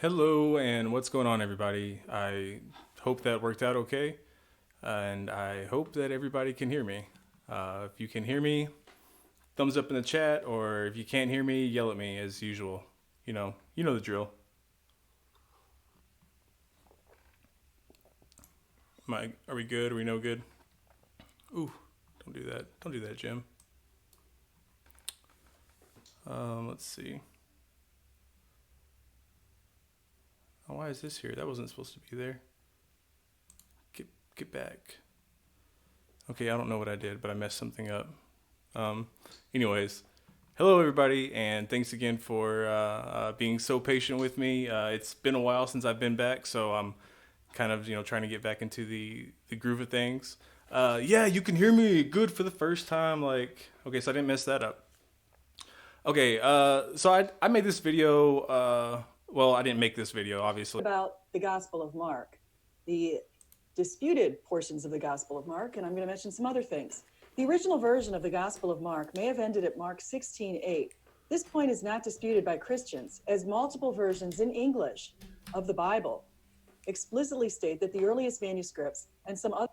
Hello, and what's going on, everybody? I hope that worked out okay, and I hope that everybody can hear me. If you can hear me, thumbs up in the chat, or if you can't hear me, yell at me as usual. You know the drill. Are we good? Are we no good? Ooh, don't do that. Don't do that, Jim. Let's see. Oh, why is this here? That wasn't supposed to be there. Get back. Okay, I don't know what I did, but I messed something up. Anyways, hello everybody, and thanks again for being so patient with me. It's been a while since I've been back, so I'm kind of trying to get back into the groove of things. Yeah, you can hear me good for the first time. Okay, so I didn't mess that up. Okay, so I made this video. Well, I didn't make this video, obviously. About the Gospel of Mark, the disputed portions of the Gospel of Mark, and I'm going to mention some other things. The original version of the Gospel of Mark may have ended at Mark 16:8. This point is not disputed by Christians, as multiple versions in English of the Bible explicitly state that the earliest manuscripts and some other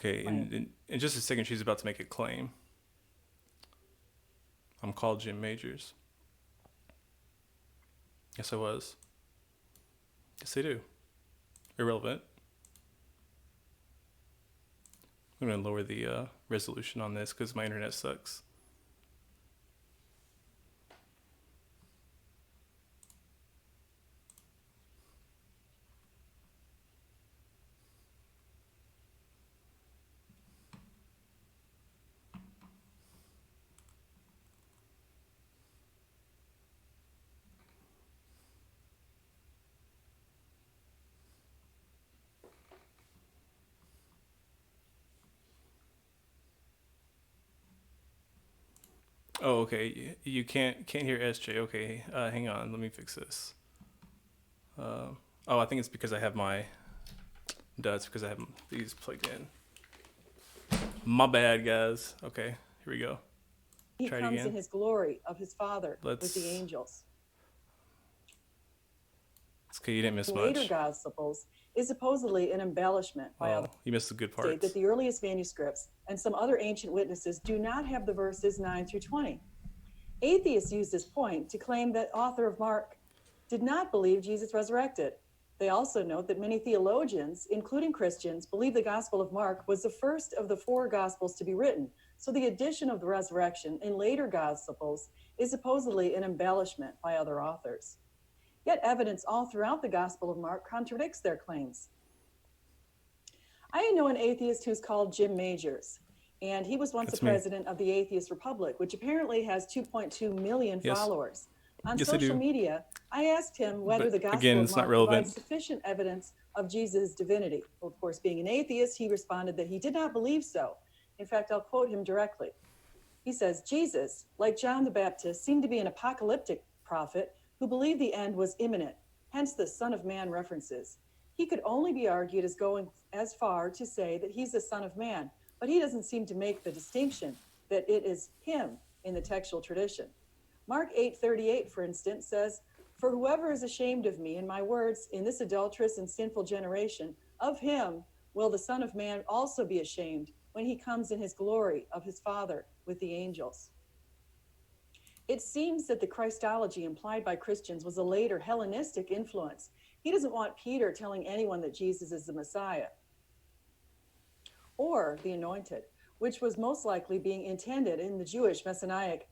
Okay, in just a second, she's about to make a claim. I'm called Jim Majors. Yes, I was. Yes, they do. Irrelevant. I'm going to lower the resolution on this because my internet sucks. Oh, okay. You can't hear SJ. Okay, hang on. Let me fix this. Oh, I think it's because I have my. Duh, it's because I have these plugged in. My bad, guys. Okay, here we go. he comes in his glory of his Father with the angels. It's okay, you didn't miss much. Later Gospels is supposedly an embellishment by others. You missed the good parts. State that the earliest manuscripts and some other ancient witnesses do not have the verses 9 through 20. Atheists use this point to claim that author of Mark did not believe Jesus resurrected. They also note that many theologians, including Christians, believe the Gospel of Mark was the first of the 4 Gospels to be written. So the addition of the resurrection in later Gospels is supposedly an embellishment by other authors. Yet evidence all throughout the Gospel of Mark contradicts their claims. I know an atheist who's called Jim Majors, and he was once the president of the Atheist Republic, which apparently has 2.2 million followers. On social media, I asked him whether the Gospel of Mark provides sufficient evidence of Jesus' divinity. Well, of course, being an atheist, he responded that he did not believe so. In fact, I'll quote him directly. He says, Jesus, like John the Baptist, seemed to be an apocalyptic prophet who believed the end was imminent, hence the Son of Man references. He could only be argued as going as far to say that he's the Son of Man, but he doesn't seem to make the distinction that it is him in the textual tradition. Mark 8:38, for instance, says, "For whoever is ashamed of me and my words in this adulterous and sinful generation, of him will the Son of Man also be ashamed when he comes in his glory of his Father with the angels." It seems that the Christology implied by Christians was a later Hellenistic influence. He doesn't want Peter telling anyone that Jesus is the Messiah or the Anointed, which was most likely being intended in the Jewish Messianic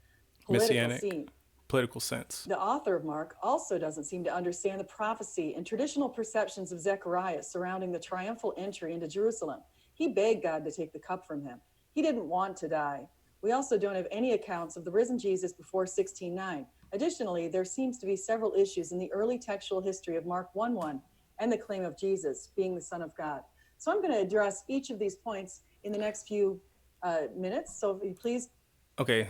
political sense. The author of Mark also doesn't seem to understand the prophecy and traditional perceptions of Zechariah surrounding the triumphal entry into Jerusalem. He begged God to take the cup from him. He didn't want to die. We also don't have any accounts of the risen Jesus before 16:9. Additionally, there seems to be several issues in the early textual history of Mark 1:1 and the claim of Jesus being the Son of God. So I'm going to address each of these points in the next few minutes. So if you please. Okay,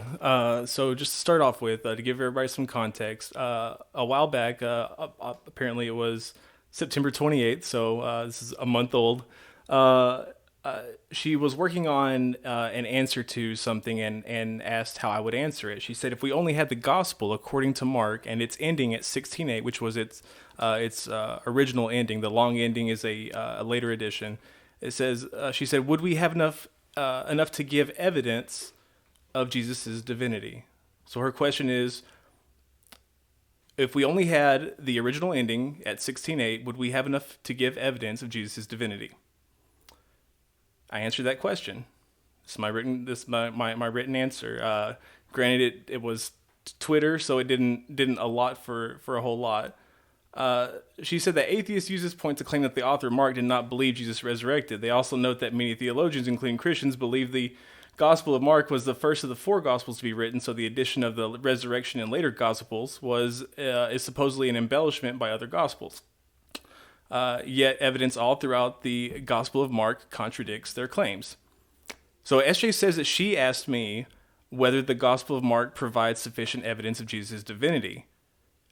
so just to start off with, to give everybody some context, a while back, apparently it was September 28th, so this is a month old. Uh, she was working on an answer to something and asked how I would answer it. She said, if we only had the gospel according to Mark and its ending at 16:8, which was its original ending, the long ending is a later edition. It says, she said, would we have enough to give evidence of Jesus' divinity? So her question is, if we only had the original ending at 16:8, would we have enough to give evidence of Jesus' divinity? I answered that question. This is my written answer. Granted, it was Twitter, so it didn't allot for a whole lot. She said that atheists use this point to claim that the author Mark did not believe Jesus resurrected. They also note that many theologians, including Christians, believe the Gospel of Mark was the first of the four Gospels to be written, so the addition of the resurrection in later Gospels is supposedly an embellishment by other Gospels. Yet evidence all throughout the Gospel of Mark contradicts their claims. So SJ says that she asked me whether the Gospel of Mark provides sufficient evidence of Jesus' divinity.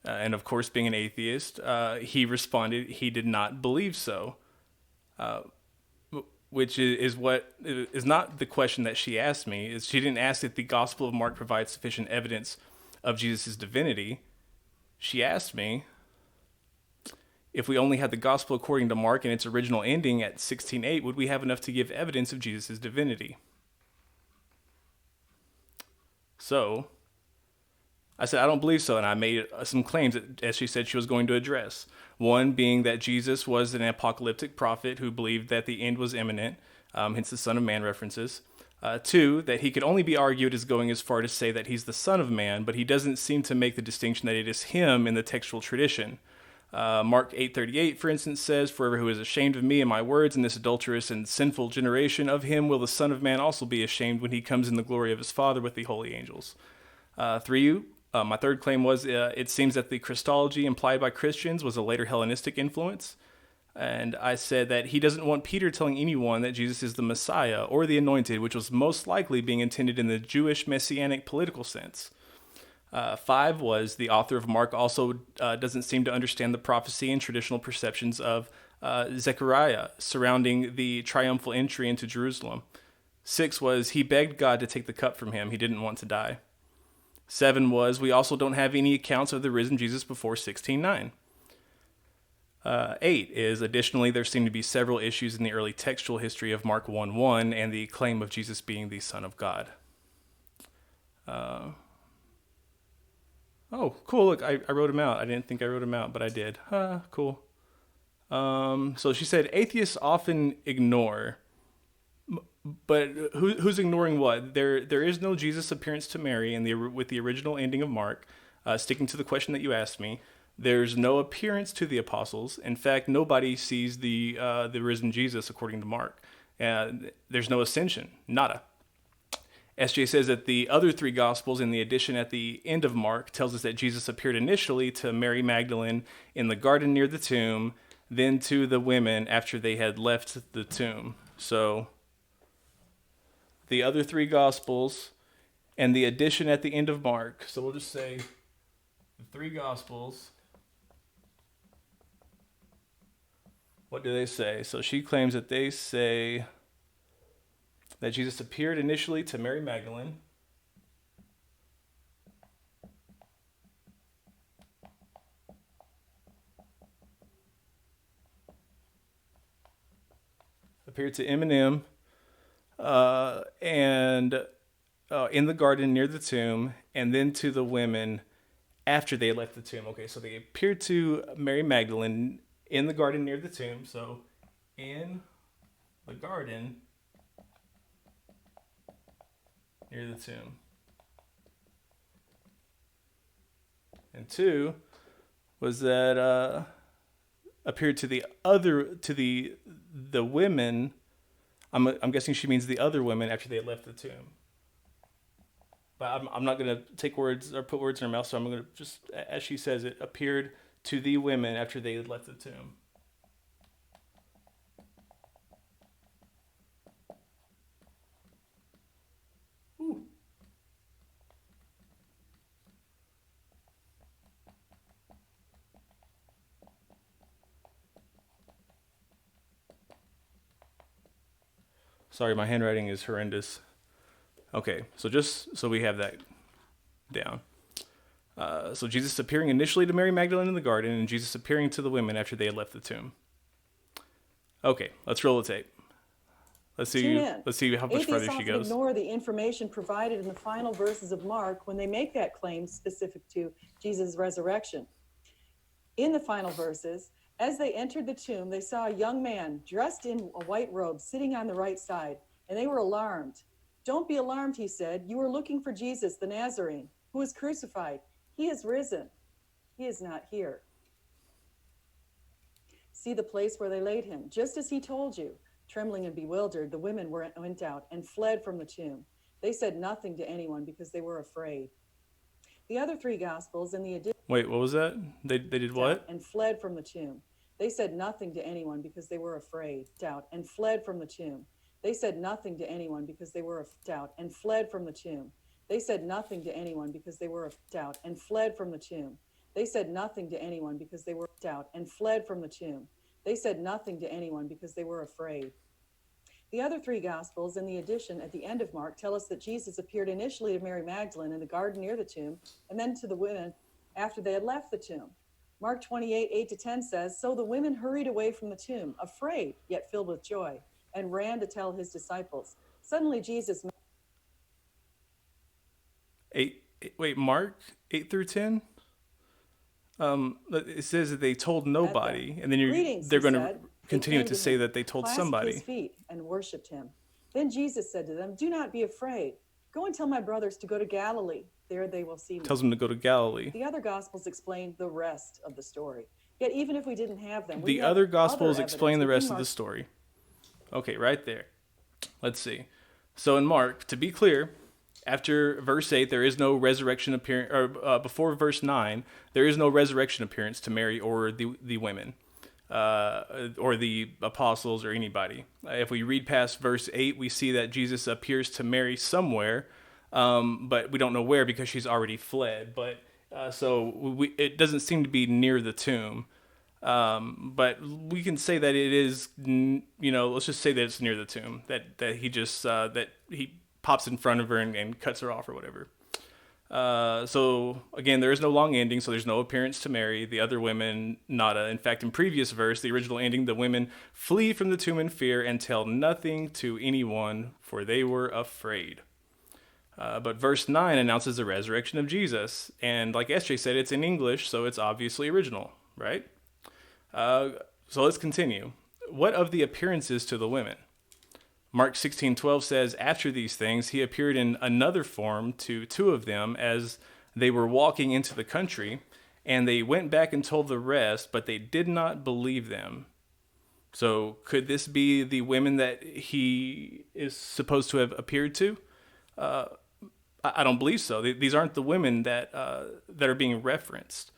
And of course, being an atheist, he responded he did not believe so. Which is what is not the question that she asked me. Is she didn't ask if the Gospel of Mark provides sufficient evidence of Jesus' divinity. She asked me if we only had the Gospel according to Mark and its original ending at 16:8, would we have enough to give evidence of Jesus' divinity? So I said, I don't believe so, and I made some claims that, as she said, she was going to address. One being that Jesus was an apocalyptic prophet who believed that the end was imminent, hence the Son of Man references. Two, that he could only be argued as going as far to say that he's the Son of Man, but he doesn't seem to make the distinction that it is him in the textual tradition. Mark 8:38, for instance, says, "For everyone who is ashamed of me and my words in this adulterous and sinful generation, of him will the Son of Man also be ashamed when he comes in the glory of his Father with the holy angels." Three, my third claim was it seems that the Christology implied by Christians was a later Hellenistic influence. And I said that he doesn't want Peter telling anyone that Jesus is the Messiah or the Anointed, which was most likely being intended in the Jewish messianic political sense. Five was the author of Mark also doesn't seem to understand the prophecy and traditional perceptions of Zechariah surrounding the triumphal entry into Jerusalem. Six was he begged God to take the cup from him. He didn't want to die. Seven was we also don't have any accounts of the risen Jesus before 16:9. Eight is additionally there seem to be several issues in the early textual history of Mark 1:1 and the claim of Jesus being the Son of God. Oh, cool. Look, I wrote them out. I didn't think I wrote them out, but I did. Cool. So she said atheists often ignore, but who's ignoring what? There is no Jesus appearance to Mary with the original ending of Mark. Sticking to the question that you asked me, there's no appearance to the apostles. In fact, nobody sees the risen Jesus according to Mark. There's no ascension, nada. SJ says that the other three Gospels in the edition at the end of Mark tells us that Jesus appeared initially to Mary Magdalene in the garden near the tomb, then to the women after they had left the tomb. So the other three Gospels and the edition at the end of Mark. So we'll just say the three Gospels. What do they say? So she claims that they say that Jesus appeared initially to Mary Magdalene. Appeared to Eminem and in the garden near the tomb, and then to the women after they left the tomb. Okay, so they appeared to Mary Magdalene in the garden near the tomb. So in the garden near the tomb. And two was that appeared to the women. I'm guessing she means the other women after they had left the tomb. But I'm not going to take words or put words in her mouth, so I'm going to just, as she says, it appeared to the women after they had left the tomb. Sorry, my handwriting is horrendous. Okay, so just so we have that down. So Jesus appearing initially to Mary Magdalene in the garden, and Jesus appearing to the women after they had left the tomb. Okay, let's roll the tape. Let's see how much further she goes. Ignore the information provided in the final verses of Mark when they make that claim specific to Jesus' resurrection. In the final verses, as they entered the tomb, they saw a young man dressed in a white robe sitting on the right side, and they were alarmed. "Don't be alarmed," he said. "You are looking for Jesus, the Nazarene, who was crucified. He is risen. He is not here. See the place where they laid him, just as he told you." Trembling and bewildered, the women went out and fled from the tomb. They said nothing to anyone because they were afraid. The other three Gospels and the addition... Wait, what was that? They did what? And fled from the tomb. They said nothing to anyone because they were afraid. Doubt and fled from the tomb. They said nothing to anyone because they were doubt and fled from the tomb. They said nothing to anyone because they were doubt and fled from the tomb. They said nothing to anyone because they were doubt and fled from the tomb. They said nothing to anyone because they were afraid. The other three Gospels and the addition at the end of Mark tell us that Jesus appeared initially to Mary Magdalene in the garden near the tomb, and then to the women after they had left the tomb. Mark 28, 8-10 says, "So the women hurried away from the tomb, afraid, yet filled with joy, and ran to tell his disciples. Suddenly Jesus..." Mark 8 through 10? It says that they told nobody, and then they're going to continue to say that they told somebody. His feet and worshipped him. Then Jesus said to them, "Do not be afraid. Go and tell my brothers to go to Galilee. There they will see me." Tells them to go to Galilee. The other Gospels explain the rest of the story. Yet even if we didn't have them, the other Gospels explain the rest of the story. Okay, right there. Let's see. So in Mark, to be clear, after verse 8, there is no resurrection appearance, or before verse 9, there is no resurrection appearance to Mary or the women, or the apostles or anybody. If we read past verse 8, we see that Jesus appears to Mary somewhere, but we don't know where because she's already fled. But it doesn't seem to be near the tomb. But we can say that it is, let's just say that it's near the tomb, that he just, that he pops in front of her and cuts her off or whatever. So again, there is no long ending, so there's no appearance to Mary. The other women, nada. In fact, in previous verse, the original ending, the women flee from the tomb in fear and tell nothing to anyone, for they were afraid. But verse 9 announces the resurrection of Jesus. And like SJ said, it's in English, so it's obviously original, right? So let's continue. What of the appearances to the women? Mark 16:12 says, "After these things, he appeared in another form to two of them as they were walking into the country, and they went back and told the rest, but they did not believe them." So could this be the women that he is supposed to have appeared to? I don't believe so. These aren't the women that are being referenced.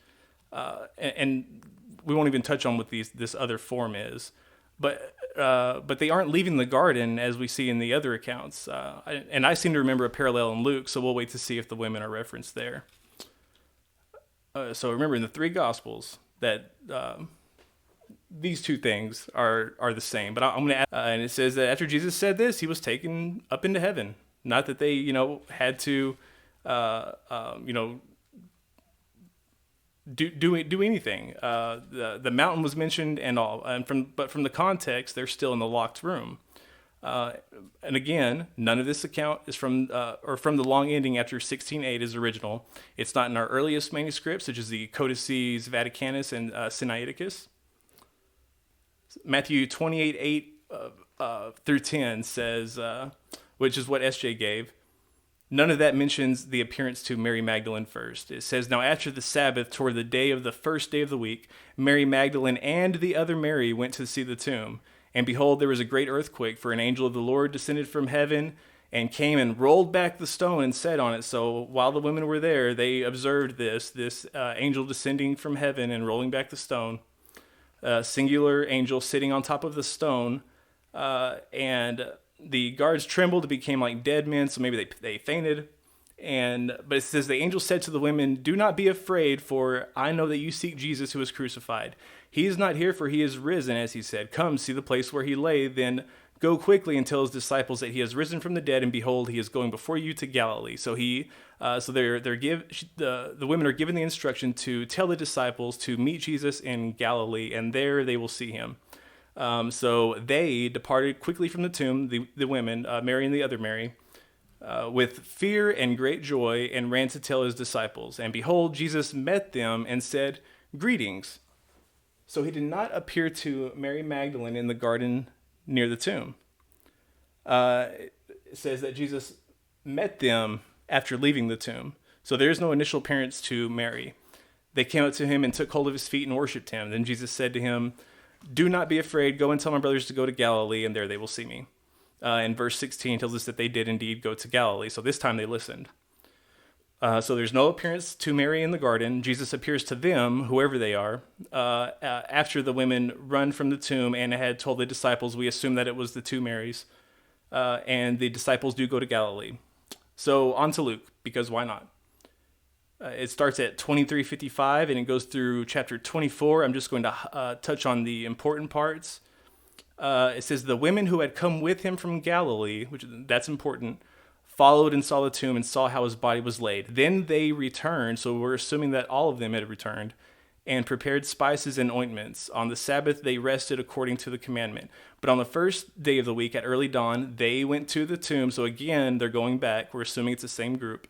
And we won't even touch on what this other form is. But they aren't leaving the garden as we see in the other accounts. And I seem to remember a parallel in Luke, so we'll wait to see if the women are referenced there. So remember, in the three Gospels, that these two things are the same. But I'm going to add, and it says that after Jesus said this, he was taken up into heaven. Not that they, had to, do anything. The mountain was mentioned and all, but from the context, they're still in the locked room. And again, none of this account is from the long ending after 16:8 is original. It's not in our earliest manuscripts, such as the Codices Vaticanus and Sinaiticus. Matthew 28:8 through 10 says, which is what SJ gave. None of that mentions the appearance to Mary Magdalene first. It says, "Now after the Sabbath, toward the day of the first day of the week, Mary Magdalene and the other Mary went to see the tomb. And behold, there was a great earthquake, for an angel of the Lord descended from heaven and came and rolled back the stone and sat on it." So while the women were there, they observed this angel descending from heaven and rolling back the stone. Singular angel sitting on top of the stone, and the guards trembled and became like dead men, so maybe they fainted. But it says, "The angel said to the women, 'Do not be afraid, for I know that you seek Jesus who was crucified. He is not here, for he is risen, as he said. Come, see the place where he lay. Then Go quickly and tell his disciples that he has risen from the dead, and behold, he is going before you to Galilee. So the women are given the instruction to tell the disciples to meet Jesus in Galilee, and there they will see him. So they departed quickly from the tomb, the women, Mary and the other Mary, with fear and great joy, and ran to tell his disciples. And behold, Jesus met them and said, "Greetings." So he did not appear to Mary Magdalene in the garden near the tomb. It says that Jesus met them after leaving the tomb. So there's no initial appearance to Mary. They came up to him and took hold of his feet and worshipped him. Then Jesus said to him, "Do not be afraid. Go and tell my brothers to go to Galilee, and there they will see me." And verse 16 tells us that they did indeed go to Galilee. So this time they listened. So there's no appearance to Mary in the garden. Jesus appears to them, whoever they are, after the women run from the tomb and had told the disciples. We assume that it was the two Marys. And the disciples do go to Galilee. So on to Luke, because why not? It starts at 23:55 and it goes through chapter 24. I'm just going to touch on the important parts. It says, the women who had come with him from Galilee, that's important, followed and saw the tomb and saw how his body was laid. Then they returned, so we're assuming that all of them had returned, and prepared spices and ointments. On the Sabbath they rested according to the commandment. But on the first day of the week at early dawn, they went to the tomb. So again, they're going back. We're assuming it's the same group.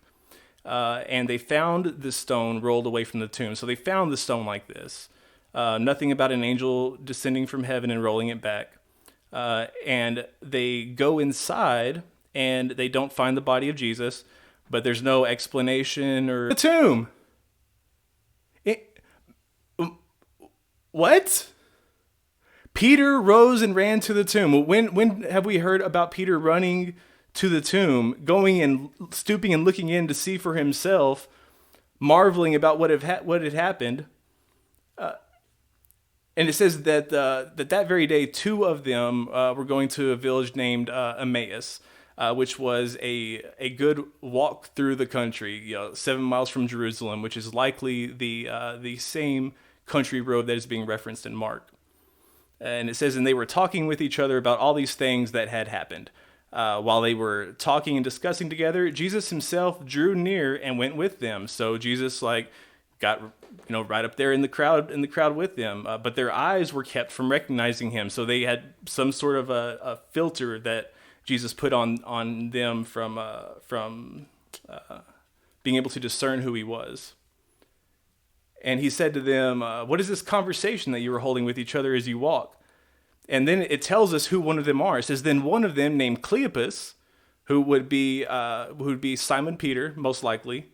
And they found the stone rolled away from the tomb. So they found the stone like this. Nothing about an angel descending from heaven and rolling it back. And they go inside, and they don't find the body of Jesus, but there's no explanation or... The tomb! What? Peter rose and ran to the tomb. When have we heard about Peter running to the tomb, going and stooping and looking in to see for himself, marveling about what had happened? And it says that that very day, two of them were going to a village named Emmaus, which was a good walk through the country, 7 miles from Jerusalem, which is likely the same country road that is being referenced in Mark. And it says, and they were talking with each other about all these things that had happened. While they were talking and discussing together, Jesus himself drew near and went with them. So Jesus got right up there in the crowd with them, but their eyes were kept from recognizing him. So they had some sort of a filter that Jesus put on them from being able to discern who he was. And he said to them, "What is this conversation that you were holding with each other as you walk?" And then it tells us who one of them are. It says, then one of them, named Cleopas, who would be Simon Peter, most likely,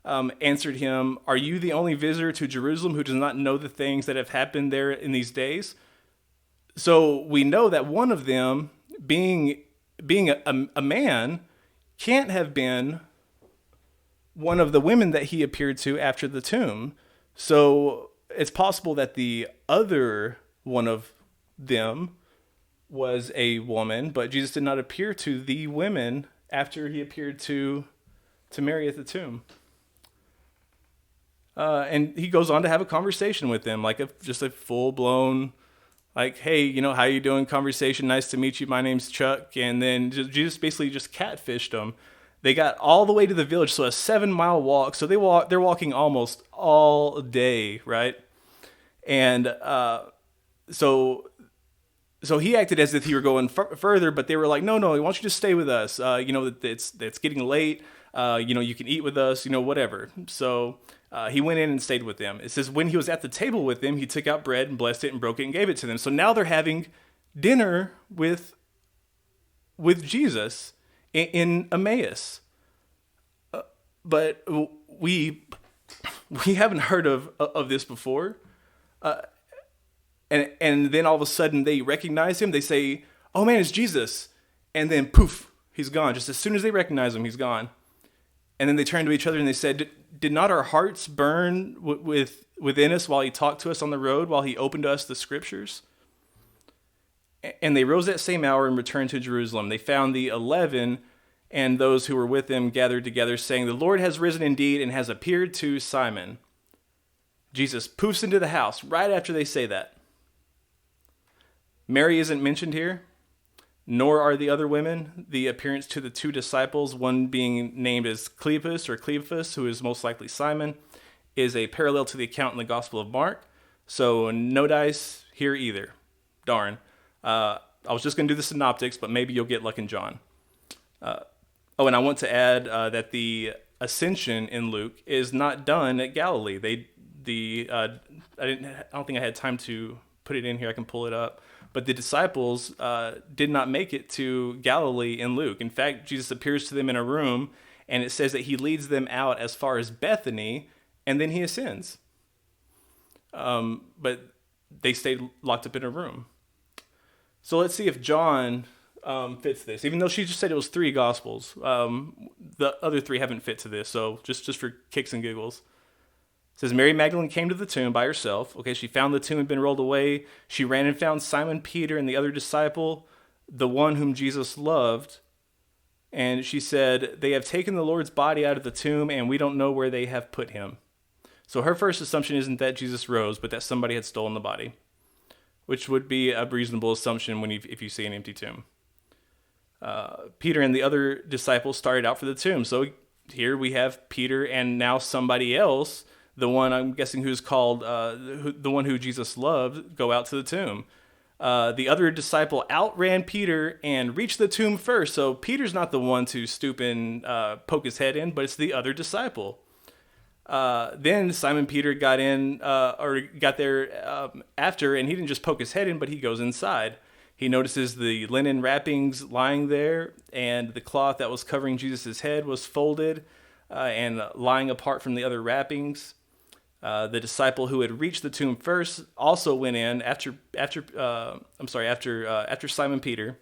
answered him, "Are you the only visitor to Jerusalem who does not know the things that have happened there in these days?" So we know that one of them, being a man, can't have been one of the women that he appeared to after the tomb. So it's possible that the other one of them was a woman, but Jesus did not appear to the women after he appeared to Mary at the tomb. And he goes on to have a conversation with them, just a full-blown, hey, how you doing conversation, nice to meet you, my name's Chuck. And then Jesus basically just catfished them. They got all the way to the village, so a 7-mile walk. So they're walking almost all day, right? And so he acted as if he were going further, but they were like, no, why don't you just stay with us? It's getting late. You can eat with us, whatever. So he went in and stayed with them. It says when he was at the table with them, he took out bread and blessed it and broke it and gave it to them. So now they're having dinner with Jesus in Emmaus. But we haven't heard of this before. And then all of a sudden they recognize him. They say, "Oh man, it's Jesus." And then poof, he's gone. Just as soon as they recognize him, he's gone. And then they turn to each other and they said, did not our hearts burn within us while he talked to us on the road, while he opened to us the scriptures? And they rose that same hour and returned to Jerusalem. They found the 11 and those who were with them gathered together, saying, "The Lord has risen indeed and has appeared to Simon." Jesus poofs into the house right after they say that. Mary isn't mentioned here. nor are the other women. The appearance to the two disciples, one being named as Cleopas or Cleophas, who is most likely Simon, is a parallel to the account in the Gospel of Mark. So no dice here either. Darn. I was just going to do the synoptics, but maybe you'll get luck in John. Oh, and I want to add that the ascension in Luke is not done at Galilee. I don't think I had time to put it in here. I can pull it up. But the disciples did not make it to Galilee in Luke. In fact, Jesus appears to them in a room, and it says that he leads them out as far as Bethany, and then he ascends. But they stayed locked up in a room. So let's see if John fits this. Even though she just said it was 3 gospels, the other 3 haven't fit to this. So just for kicks and giggles. It says, Mary Magdalene came to the tomb by herself. Okay, she found the tomb had been rolled away. She ran and found Simon Peter and the other disciple, the one whom Jesus loved. And she said, they have taken the Lord's body out of the tomb, and we don't know where they have put him. So her first assumption isn't that Jesus rose, but that somebody had stolen the body, which would be a reasonable assumption if you see an empty tomb. Peter and the other disciples started out for the tomb. So here we have Peter and now somebody else, the one I'm guessing who's called, the one who Jesus loved, go out to the tomb. The other disciple outran Peter and reached the tomb first. So Peter's not the one to stoop and poke his head in, but it's the other disciple. Then Simon Peter got there after, and he didn't just poke his head in, but he goes inside. He notices the linen wrappings lying there, and the cloth that was covering Jesus' head was folded and lying apart from the other wrappings. The disciple who had reached the tomb first also went in after Simon Peter,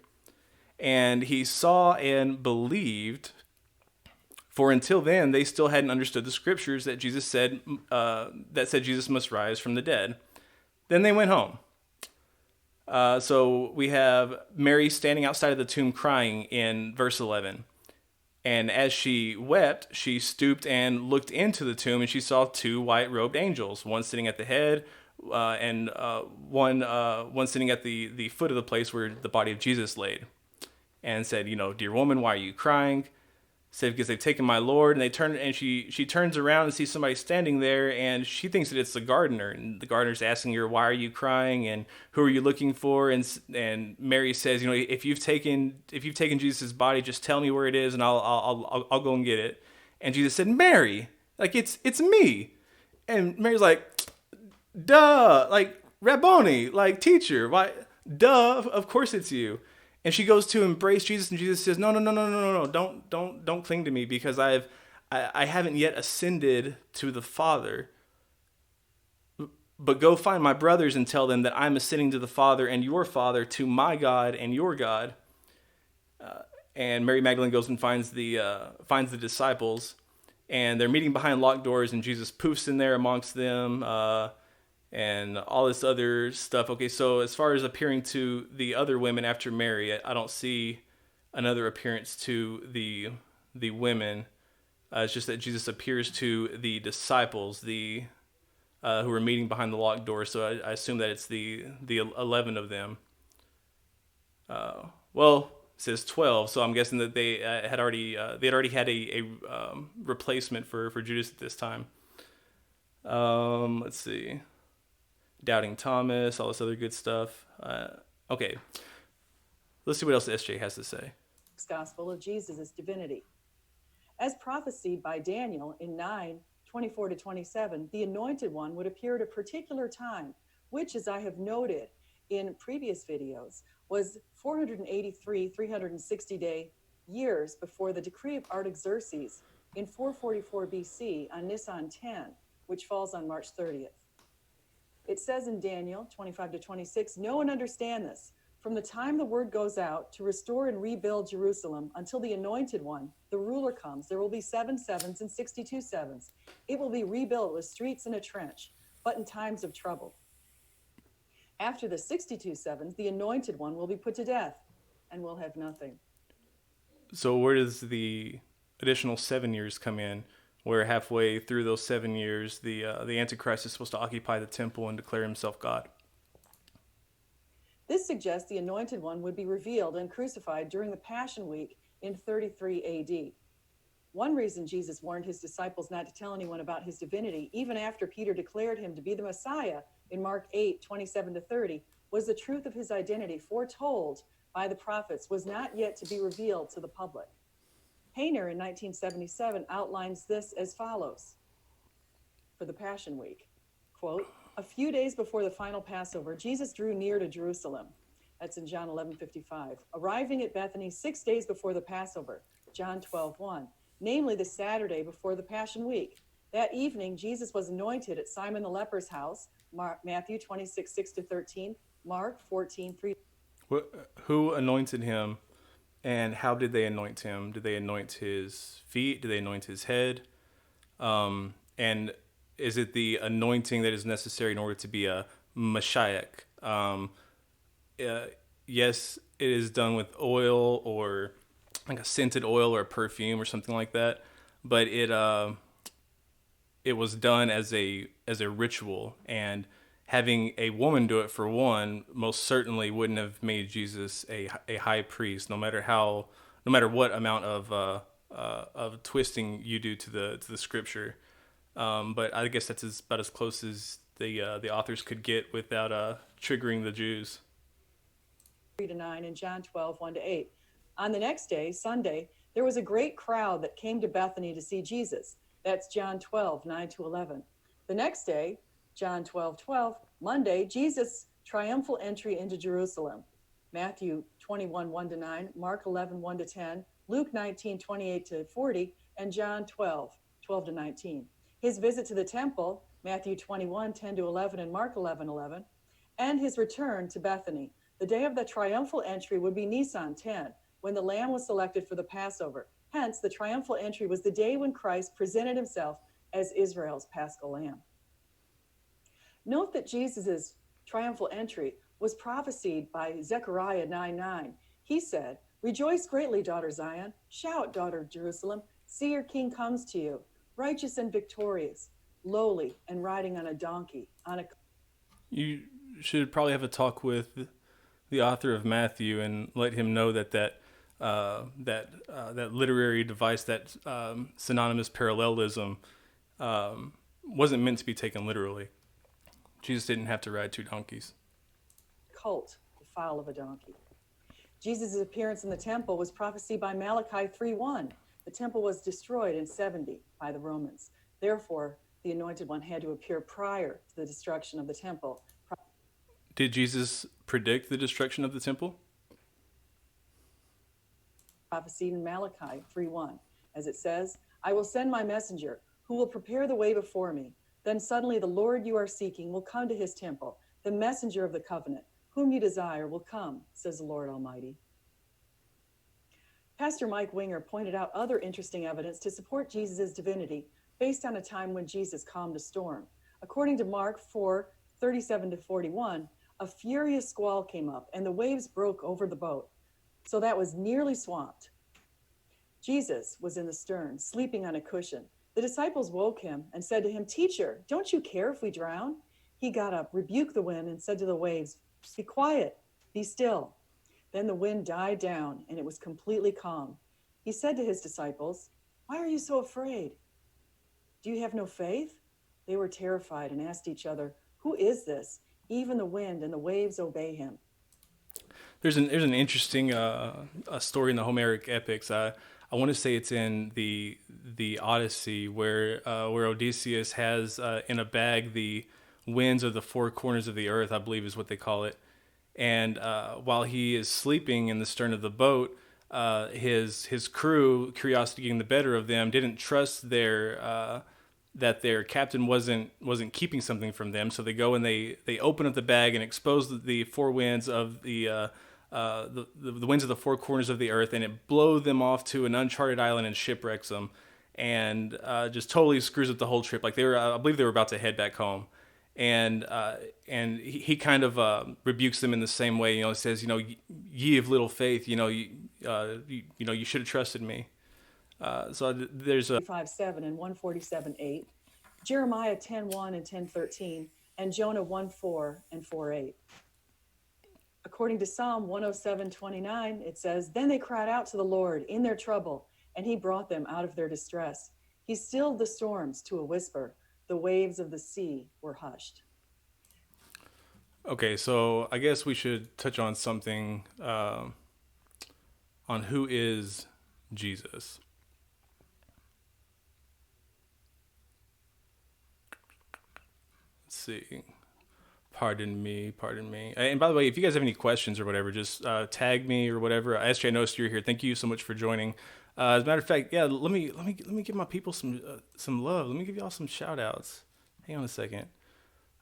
and he saw and believed. For until then, they still hadn't understood the scriptures that Jesus said Jesus must rise from the dead. Then they went home. So we have Mary standing outside of the tomb crying in verse 11. And as she wept, she stooped and looked into the tomb, and she saw 2 white-robed angels, one sitting at the head and one sitting at the foot of the place where the body of Jesus laid, and said, dear woman, why are you crying? Said, because they've taken my Lord. And she turns around and sees somebody standing there, and she thinks that it's the gardener. And the gardener's asking her, why are you crying? And who are you looking for? And Mary says, if you've taken Jesus' body, just tell me where it is, and I'll go and get it. And Jesus said, Mary, like it's me. And Mary's like, duh, like Rabboni, like teacher, why? Duh, of course it's you. And she goes to embrace Jesus, and Jesus says, no, don't cling to me, because I haven't yet ascended to the Father. But go find my brothers and tell them that I'm ascending to the Father and your Father, to my God and your God. And Mary Magdalene goes and finds the disciples, and they're meeting behind locked doors, and Jesus poofs in there amongst them. And all this other stuff. Okay, so as far as appearing to the other women after Mary, I don't see another appearance to the women. It's just that Jesus appears to the disciples, who are meeting behind the locked door. So I assume that it's the 11 of them. It says 12, so I'm guessing that they had already had a replacement for Judas at this time. Let's see. Doubting Thomas, all this other good stuff. Okay, let's see what else SJ has to say. Gospel of Jesus' divinity. As prophesied by Daniel in 9:24-27, the Anointed One would appear at a particular time, which, as I have noted in previous videos, was 483 360-day years before the decree of Artaxerxes in 444 BC on Nisan 10, which falls on March 30th. It says in Daniel 25-26, know and understand this. From the time the word goes out to restore and rebuild Jerusalem until the Anointed One, the ruler, comes, there will be 7 sevens and 62 sevens. It will be rebuilt with streets and a trench, but in times of trouble. After the 62 sevens, the Anointed One will be put to death and will have nothing. So where does the additional 7 years come in? Where halfway through those 7 years, the Antichrist is supposed to occupy the temple and declare himself God. This suggests the Anointed One would be revealed and crucified during the Passion Week in 33 AD. One reason Jesus warned his disciples not to tell anyone about his divinity, even after Peter declared him to be the Messiah in Mark 8:27-30, was the truth of his identity foretold by the prophets was not yet to be revealed to the public. Hayner in 1977 outlines this as follows for the Passion Week. Quote, a few days before the final Passover, Jesus drew near to Jerusalem. That's in John 11:55. Arriving at Bethany 6 days before the Passover, John 12:1, namely the Saturday before the Passion Week. That evening, Jesus was anointed at Simon the leper's house, Matthew 26:6-13, Mark 14:3. Who anointed him, and how did they anoint him? Did they anoint his feet? Did they anoint his head? And is it the anointing that is necessary in order to be a Mashiach? Yes, it is done with oil or like a scented oil or a perfume or something like that, but it was done as a ritual, and having a woman do it for one most certainly wouldn't have made Jesus a high priest, no matter what amount of twisting you do to the scripture. But I guess that's about as close as the authors could get without triggering the Jews. 3-9 and John 12:1-8. On the next day, Sunday, there was a great crowd that came to Bethany to see Jesus. That's John 12:9-11. The next day, John 12:12, Monday, Jesus' triumphal entry into Jerusalem. Matthew 21:1-9, Mark 11:1-10, Luke 19:28-40, and John 12:12-19. His visit to the temple, Matthew 21:10-11 and Mark 11:11, and his return to Bethany. The day of the triumphal entry would be Nisan 10, when the lamb was selected for the Passover. Hence, the triumphal entry was the day when Christ presented himself as Israel's paschal lamb. Note that Jesus' triumphal entry was prophesied by Zechariah 9:9. He said, rejoice greatly, daughter Zion. Shout, daughter Jerusalem. See, your king comes to you, righteous and victorious, lowly and riding on a donkey. You should probably have a talk with the author of Matthew and let him know that literary device, that synonymous parallelism, wasn't meant to be taken literally. Jesus didn't have to ride two donkeys. Colt, the foal of a donkey. Jesus' appearance in the temple was prophesied by Malachi 3:1. The temple was destroyed in 70 by the Romans. Therefore, the Anointed One had to appear prior to the destruction of the temple. Did Jesus predict the destruction of the temple? Prophesied in Malachi 3:1, as it says, I will send my messenger who will prepare the way before me. Then suddenly the Lord you are seeking will come to his temple. The messenger of the covenant, whom you desire, will come, says the Lord Almighty. Pastor Mike Winger pointed out other interesting evidence to support Jesus' divinity based on a time when Jesus calmed a storm. According to Mark 4:37-41, a furious squall came up and the waves broke over the boat, so that was nearly swamped. Jesus was in the stern, sleeping on a cushion. The disciples woke him and said to him, Teacher, don't you care if we drown? He got up, rebuked the wind, and said to the waves, be quiet, be still. Then the wind died down and it was completely calm. He said to his disciples, why are you so afraid? Do you have no faith? They were terrified and asked each other, who is this? Even the wind and the waves obey him. There's an interesting a story in the Homeric epics. I want to say it's in the Odyssey where Odysseus has in a bag the winds of the four corners of the earth, I believe is what they call it. And while he is sleeping in the stern of the boat, his crew, curiosity getting the better of them, didn't trust that their captain wasn't keeping something from them. So they go and they open up the bag and expose the four winds of the winds of the four corners of the earth, and it blows them off to an uncharted island and shipwrecks them, and just totally screws up the whole trip. Like I believe they were about to head back home, and he kind of rebukes them in the same way. He says, ye of little faith, you should have trusted me. So there's a 5:7 and 147:8, Jeremiah 10:1 and 10:13, and Jonah 1:4 and 4:8. According to Psalm 107:29, it says, "Then they cried out to the Lord in their trouble, and he brought them out of their distress. He stilled the storms to a whisper. The waves of the sea were hushed." Okay, so I guess we should touch on something on who is Jesus. Let's see. Pardon me. And by the way, if you guys have any questions or whatever, just tag me or whatever. SJ, I noticed you're here. Thank you so much for joining. As a matter of fact, yeah, let me give my people some love. Let me give y'all some shout outs. Hang on a second.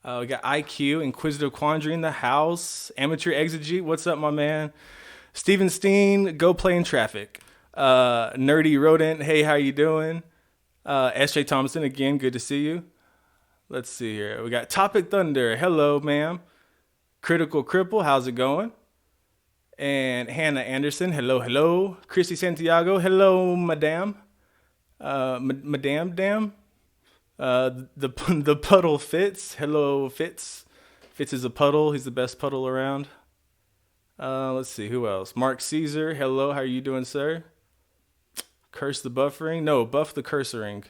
We got IQ, Inquisitive Quandary in the house. Amateur Exegete, what's up, my man? Steven Steen, go play in traffic. Nerdy Rodent, hey, how you doing? SJ Thompson, again, good to see you. Let's see here. We got Topic Thunder, hello, ma'am. Critical Cripple, how's it going? And Hannah Anderson, hello. Christy Santiago, hello, madame. Madame, damn. The puddle Fitz. Hello, Fitz. Fitz is a puddle. He's the best puddle around. Let's see who else. Mark Caesar. Hello, how are you doing, sir? Curse the buffering. No, buff the cursoring.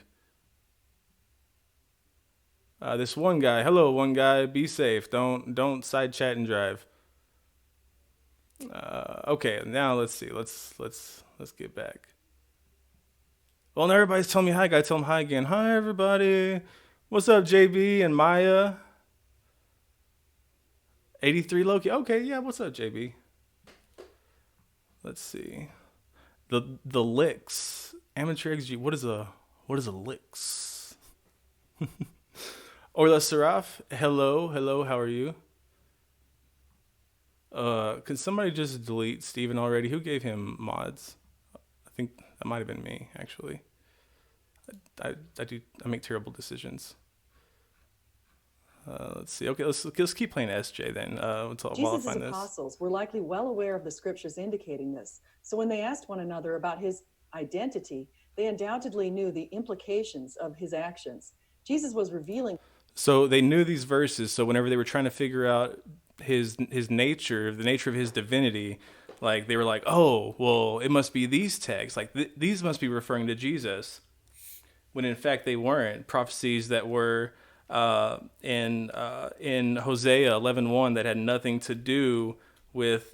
This one guy. Hello, one guy. Be safe. Don't side chat and drive. Okay, now let's see. Let's get back. Well, now everybody's telling me hi. Gotta tell them hi again. Hi, everybody. What's up, JB and Maya? 83 Loki. Okay, yeah. What's up, JB? Let's see. The licks. Amateur XG. What is a licks? Orla Seraph. Hello. How are you? Can somebody just delete Steven already? Who gave him mods? I think that might have been me, actually. I make terrible decisions. Let's see. Okay, let's keep playing SJ then. Jesus' apostles were likely well aware of the scriptures indicating this. So when they asked one another about his identity, they undoubtedly knew the implications of his actions. Jesus was revealing. So they knew these verses. So whenever they were trying to figure out his nature, the nature of his divinity, like they were like, oh, well, it must be these texts. Like these must be referring to Jesus. When in fact they weren't. Prophecies that were in Hosea 11:1 that had nothing to do with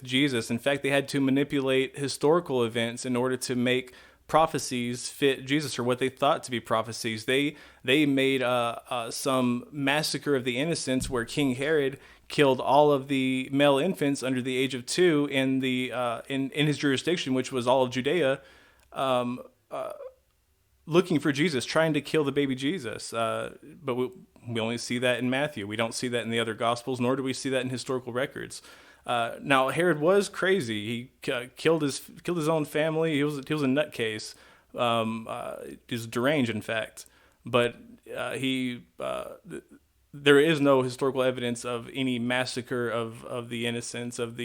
Jesus. In fact, they had to manipulate historical events in order to make prophecies fit Jesus, or what they thought to be prophecies. They made some massacre of the innocents where King Herod killed all of the male infants under the age of 2 in his jurisdiction, which was all of Judea, looking for Jesus, trying to kill the baby Jesus. But we only see that in Matthew. We don't see that in the other Gospels, nor do we see that in historical records. Now Herod was crazy. He killed his own family. He was a nutcase. He was deranged, in fact. But there is no historical evidence of any massacre of the innocents, of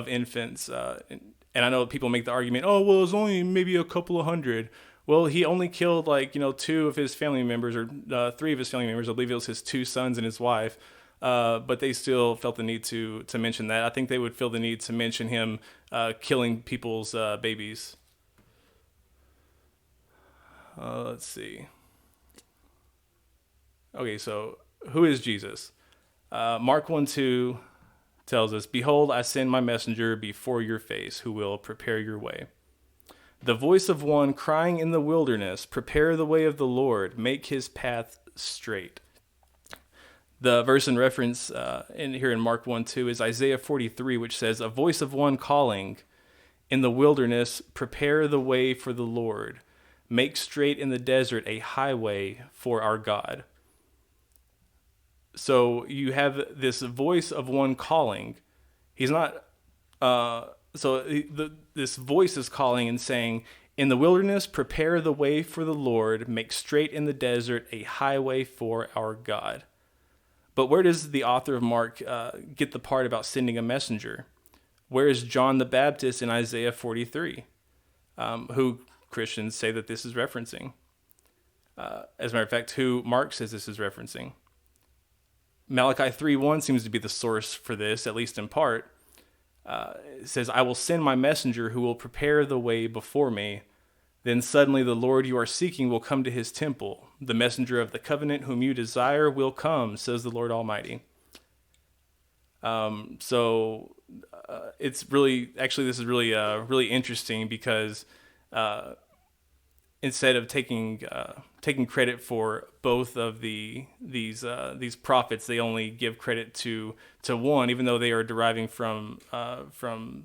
infants. And I know people make the argument, oh well, it was only maybe a couple of hundred. Well, he only killed 2 of his family members, or 3 of his family members. I believe it was his 2 sons and his wife. But they still felt the need to mention that. I think they would feel the need to mention him killing people's babies. Let's see. Okay, so who is Jesus? Mark 1:2 tells us, "Behold, I send my messenger before your face, who will prepare your way. The voice of one crying in the wilderness, prepare the way of the Lord, make his path straight." The verse in reference here in Mark 1:2 is Isaiah 43, which says, "A voice of one calling in the wilderness, prepare the way for the Lord, make straight in the desert a highway for our God." So you have this voice of one calling. He's not. This voice is calling and saying, "In the wilderness, prepare the way for the Lord, make straight in the desert a highway for our God." But where does the author of Mark get the part about sending a messenger? Where is John the Baptist in Isaiah 43, who Christians say that this is referencing? As a matter of fact, who Mark says this is referencing? Malachi 3:1 seems to be the source for this, at least in part. It says, I will send my messenger who will prepare the way before me. Then suddenly the Lord you are seeking will come to his temple. The messenger of the covenant whom you desire will come, says the Lord Almighty. So it's really, actually, this is really, really interesting because instead of taking credit for both of these prophets, they only give credit to one, even though they are deriving from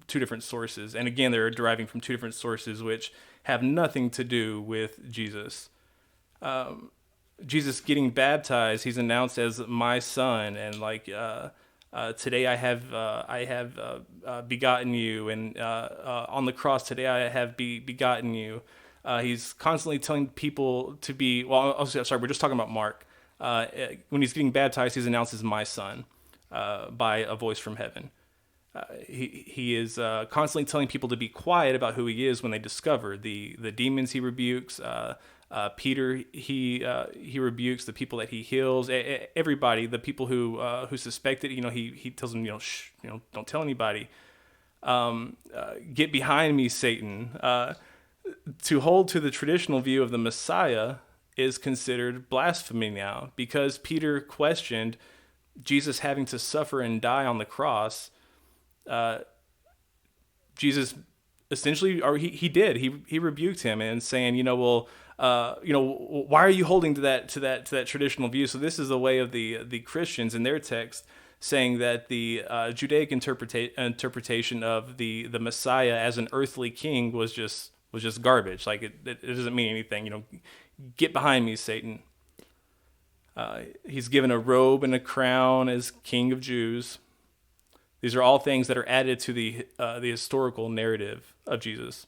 two different sources. And again, they're deriving from two different sources, which have nothing to do with Jesus. Jesus getting baptized, he's announced as my son, and like today I have begotten you, and on the cross today I have begotten you. He's constantly telling people to be, well, oh, sorry, we're just talking about Mark. When he's getting baptized, he's announced as my son by a voice from heaven. He is constantly telling people to be quiet about who he is when they discover the demons he rebukes. Peter, he rebukes the people that he heals. Everybody, the people who suspect it, he tells them, shh, don't tell anybody. Get behind me, Satan. To hold to the traditional view of the Messiah is considered blasphemy now, because Peter questioned Jesus having to suffer and die on the cross. Jesus essentially, or he did, he rebuked him and saying, why are you holding to that traditional view? So this is the way of the Christians in their text, saying that the Judaic interpretation of the Messiah as an earthly king was just garbage. Like it doesn't mean anything. Get behind me, Satan. He's given a robe and a crown as King of Jews. These are all things that are added to the historical narrative of Jesus.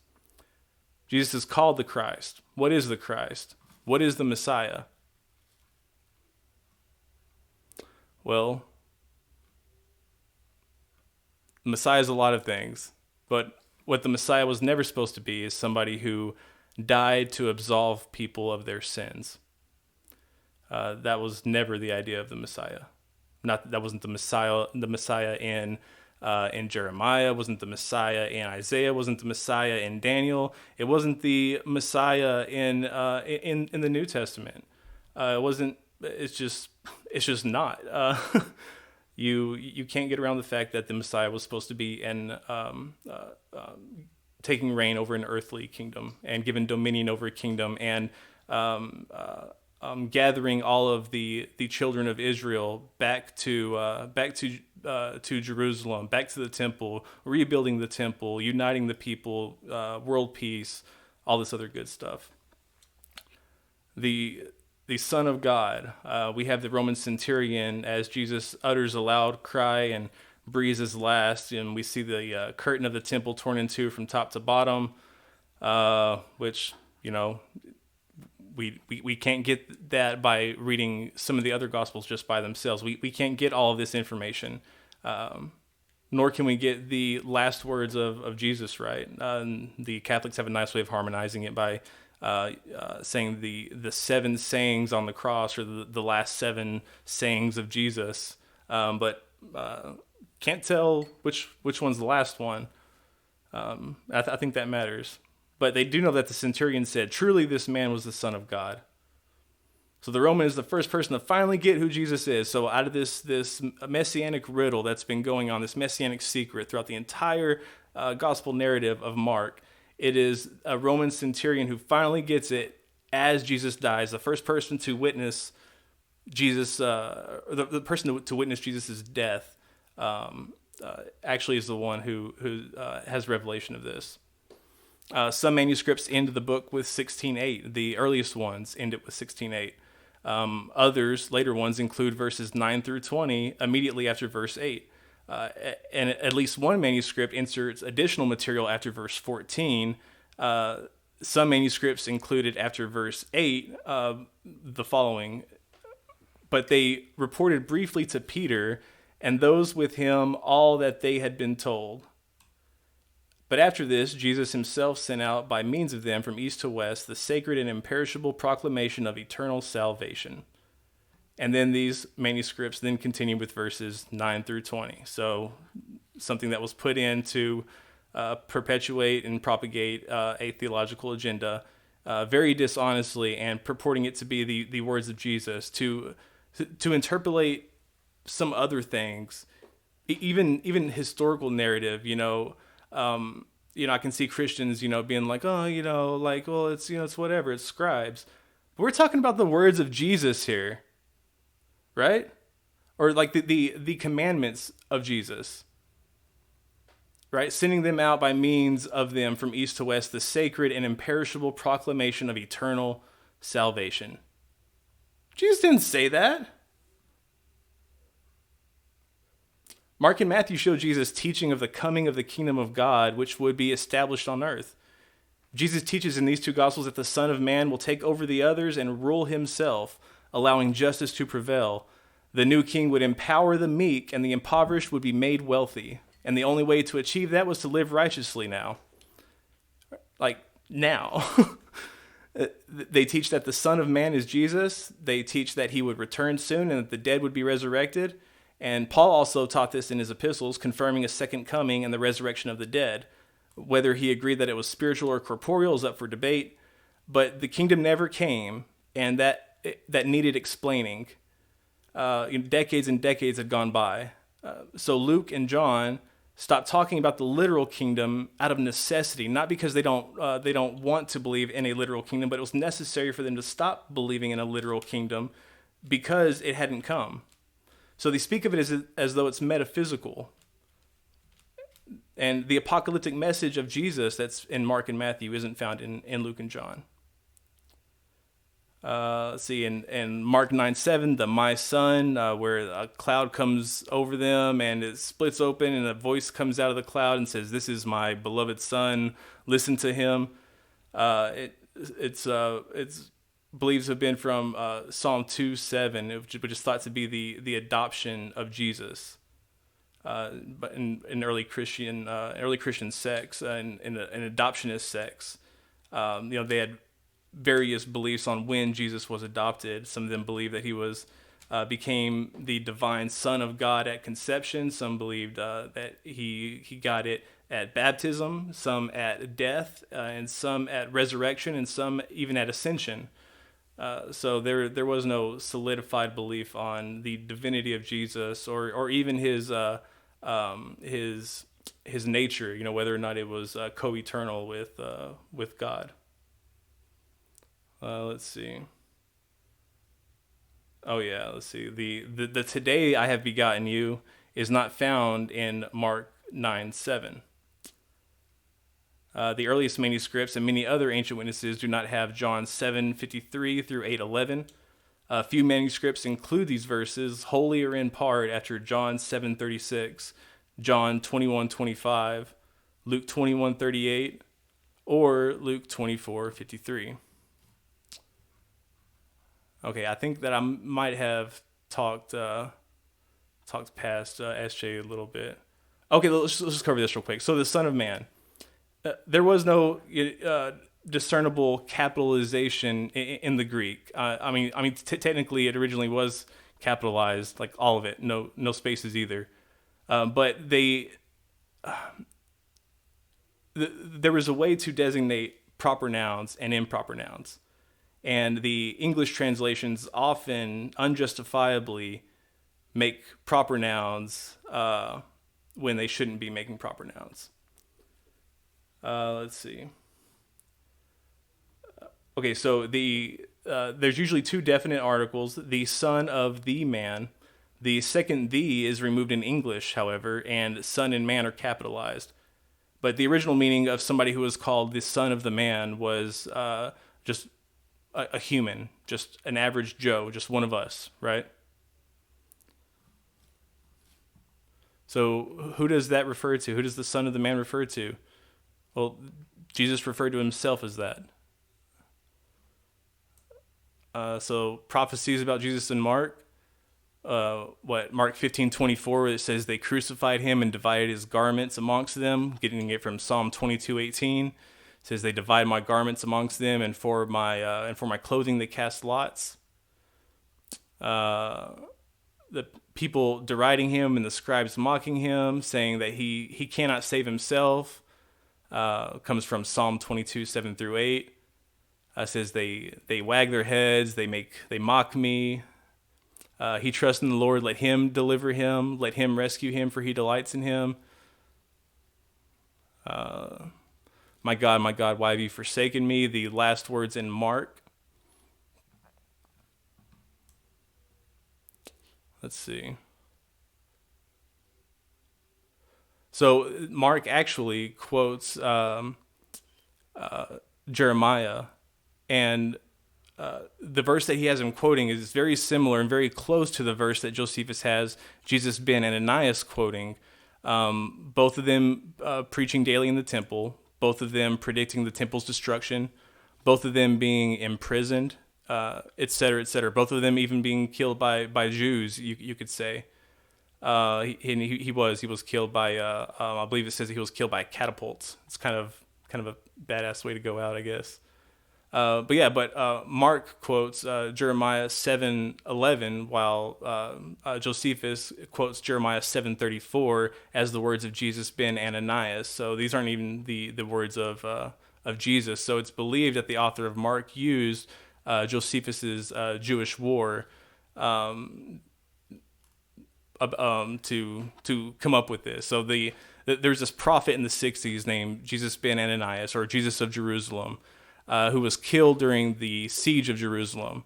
Jesus is called the Christ. What is the Christ? What is the Messiah? Well, the Messiah is a lot of things, but what the Messiah was never supposed to be is somebody who died to absolve people of their sins. That was never the idea of the Messiah. That wasn't the Messiah. The Messiah in Jeremiah, wasn't the Messiah in Isaiah, wasn't the Messiah in Daniel. It wasn't the Messiah in the New Testament. It wasn't. It's just not. You can't get around the fact that the Messiah was supposed to be taking reign over an earthly kingdom and given dominion over a kingdom, and gathering all of the children of Israel back to Jerusalem, back to the temple, rebuilding the temple, uniting the people, world peace, all this other good stuff. The Son of God. We have the Roman centurion as Jesus utters a loud cry and breathes his last, and we see the curtain of the temple torn in two from top to bottom, which, we can't get that by reading some of the other Gospels just by themselves. We can't get all of this information, nor can we get the last words of Jesus right. The Catholics have a nice way of harmonizing it by saying the seven sayings on the cross, or the last seven sayings of Jesus, but can't tell which one's the last one. I think that matters. But they do know that the centurion said, truly this man was the Son of God. So the Roman is the first person to finally get who Jesus is. So out of this messianic riddle that's been going on, this messianic secret throughout the entire gospel narrative of Mark, it is a Roman centurion who finally gets it as Jesus dies. The first person to witness Jesus, the person to witness Jesus' death, actually is the one who has revelation of this. Some manuscripts end the book with 16:8. The earliest ones end it with 16:8. Others, later ones, include verses 9 through 20 immediately after verse 8. And at least one manuscript inserts additional material after verse 14. Some manuscripts included after verse 8 the following: but they reported briefly to Peter and those with him all that they had been told. But after this, Jesus himself sent out by means of them from east to west the sacred and imperishable proclamation of eternal salvation. And then these manuscripts then continue with verses 9 through 20. So something that was put in to perpetuate and propagate a theological agenda very dishonestly, and purporting it to be the words of Jesus, to interpolate some other things, even historical narrative. I can see Christians, being like, oh, like, well, it's whatever, it's scribes. But we're talking about the words of Jesus here, right? Or like the commandments of Jesus, right? Sending them out by means of them from east to west, the sacred and imperishable proclamation of eternal salvation. Jesus didn't say that. Mark and Matthew show Jesus teaching of the coming of the kingdom of God, which would be established on earth. Jesus teaches in these two gospels that the Son of Man will take over the others and rule himself, allowing justice to prevail. The new king would empower the meek, and the impoverished would be made wealthy. And the only way to achieve that was to live righteously now. Like, now. They teach that the Son of Man is Jesus. They teach that he would return soon and that the dead would be resurrected. And Paul also taught this in his epistles, confirming a second coming and the resurrection of the dead. Whether he agreed that it was spiritual or corporeal is up for debate, but the kingdom never came, and that needed explaining. Decades and decades had gone by. So Luke and John stopped talking about the literal kingdom out of necessity, not because they don't want to believe in a literal kingdom, but it was necessary for them to stop believing in a literal kingdom because it hadn't come. So they speak of it as though it's metaphysical. And the apocalyptic message of Jesus that's in Mark and Matthew isn't found in Luke and John. Let's see, in Mark 9:7, the my son, where a cloud comes over them and it splits open and a voice comes out of the cloud and says, "This is my beloved son, listen to him." It's believes to have been from Psalm 2:7, which is thought to be the adoption of Jesus. But in early Christian sects, in adoptionist sects, they had various beliefs on when Jesus was adopted. Some of them believe that he became the divine Son of God at conception. Some believed that he got it at baptism, some at death, and some at resurrection, and some even at ascension. So there was no solidified belief on the divinity of Jesus, or even his nature. Whether or not it was co-eternal with God. Let's see. Oh yeah, let's see. The today I have begotten you is not found in Mark 9:7. The earliest manuscripts and many other ancient witnesses do not have John 7:53 through 8:11. A few manuscripts include these verses wholly or in part after John 7:36, John 21:25, Luke 21:38, or Luke 24:53. Okay, I think that I might have talked past SJ a little bit. Okay, let's just cover this real quick. So the Son of Man. There was no discernible capitalization in the Greek. Technically, it originally was capitalized, like all of it, no spaces either. But there was a way to designate proper nouns and improper nouns, and the English translations often unjustifiably make proper nouns when they shouldn't be making proper nouns. Let's see. Okay, so there's usually two definite articles, the son of the man. The second "the" is removed in English, however, and son and man are capitalized. But the original meaning of somebody who was called the son of the man was just a human, just an average Joe, just one of us, right? So who does that refer to? Who does the son of the man refer to? Well, Jesus referred to himself as that. So prophecies about Jesus in Mark, Mark 15:24, it says they crucified him and divided his garments amongst them, getting it from Psalm 22:18. It says they divide my garments amongst them, and for my clothing they cast lots. the people deriding him and the scribes mocking him, saying that he cannot save himself. Comes from Psalm 22, 7 through 8. Says they wag their heads, they mock me. He trusts in the Lord, let him deliver him, let him rescue him, for he delights in him. My God, why have you forsaken me? The last words in Mark. Let's see. So Mark actually quotes Jeremiah, and the verse that he has him quoting is very similar and very close to the verse that Josephus has Jesus ben Ananias quoting. Both of them preaching daily in the temple, both of them predicting the temple's destruction, both of them being imprisoned, et cetera, et cetera. Both of them even being killed by Jews, you could say. He was killed by I believe it says he was killed by catapults. It's kind of a badass way to go out, I guess. But Mark quotes Jeremiah 7:11, while Josephus quotes Jeremiah 7:34 as the words of Jesus ben Ananias. So these aren't even the words of Jesus. So it's believed that the author of Mark used Josephus's Jewish war to come up with this. So there's this prophet in the 60s named Jesus ben Ananias, or Jesus of Jerusalem, who was killed during the siege of Jerusalem.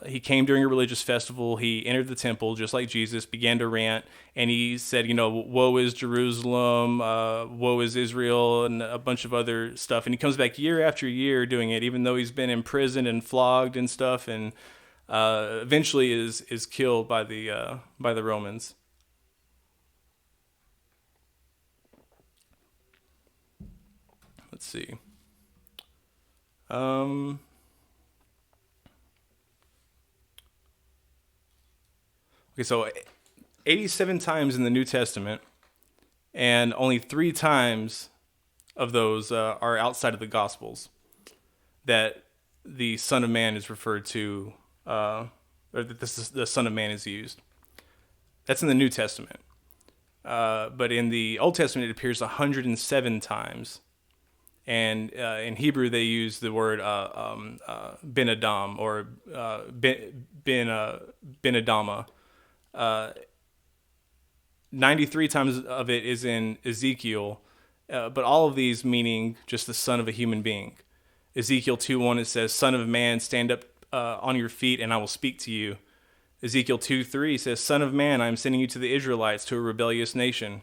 He came during a religious festival. He entered the temple just like Jesus, began to rant, and he said, woe is Jerusalem, woe is Israel, and a bunch of other stuff. And he comes back year after year doing it, even though he's been imprisoned and flogged and stuff, and eventually is killed by the Romans. Let's see. Okay, so 87 times in the New Testament, and only 3 times of those are outside of the Gospels that the Son of Man is referred to, or that the Son of Man is used. That's in the New Testament. But in the Old Testament, it appears 107 times. And in Hebrew, they use the word ben Adam, or ben Adama. 93 times of it is in Ezekiel, but all of these meaning just the son of a human being. Ezekiel 2:1, it says, "Son of man, stand up on your feet, and I will speak to you." Ezekiel 2:3 says, "Son of man, I am sending you to the Israelites, to a rebellious nation."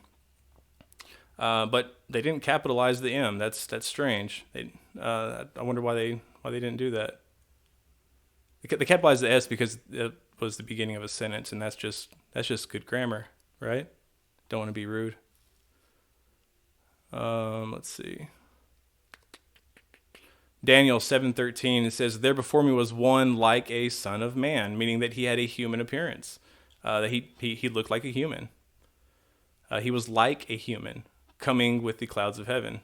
But they didn't capitalize the M. That's strange. I wonder why they didn't do that. They capitalized the S because it was the beginning of a sentence, and that's just good grammar, right? Don't want to be rude. Let's see. Daniel 7:13, it says, "There before me was one like a son of man," meaning that he had a human appearance. That he looked like a human. He was like a human, coming with the clouds of heaven.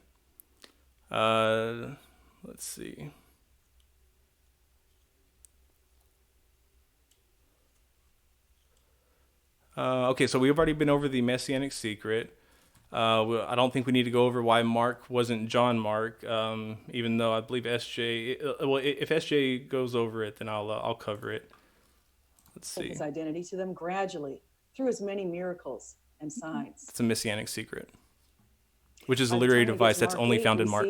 Let's see. Okay, so we've already been over the Messianic secret. I don't think we need to go over why Mark wasn't John Mark, even though I believe SJ. Well, if SJ goes over it, then I'll cover it. Let's see. His identity to them gradually through his many miracles and signs. It's a Messianic secret, which is a literary device that's only found in Mark.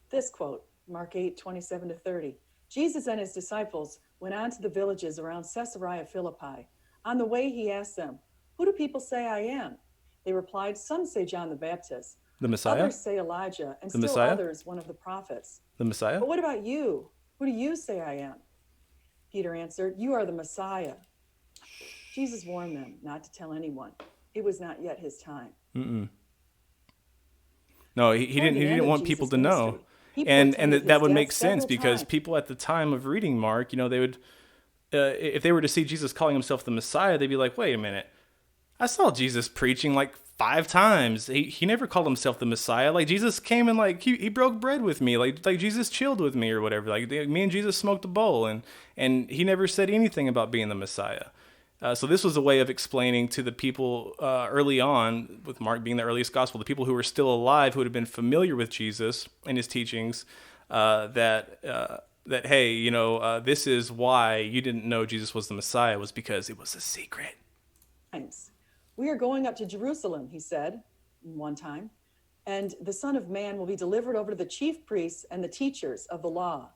This quote, Mark 8:27-30. Jesus and his disciples went on to the villages around Caesarea Philippi. On the way, he asked them, "Who do people say I am?" They replied, "Some say John the Baptist. The Messiah? Others say Elijah, and The still Messiah? others one of the prophets." The Messiah? "But what about you? Who do you say I am?" Peter answered, "You are the Messiah." Jesus warned them not to tell anyone. It was not yet his time. No, he didn't want people to know. And that would make sense because people at the time of reading Mark, they would, if they were to see Jesus calling himself the Messiah, they'd be like, "Wait a minute. I saw Jesus preaching like 5 times. He never called himself the Messiah. Like Jesus came and like he broke bread with me. Like Jesus chilled with me or whatever. Like me and Jesus smoked a bowl and he never said anything about being the Messiah. So this was a way of explaining to the people early on, with Mark being the earliest gospel, the people who were still alive, who would have been familiar with Jesus and his teachings, that hey, this is why you didn't know Jesus was the Messiah, was because it was a secret. We are going up to Jerusalem, he said one time, and the Son of Man will be delivered over to the chief priests and the teachers of the law.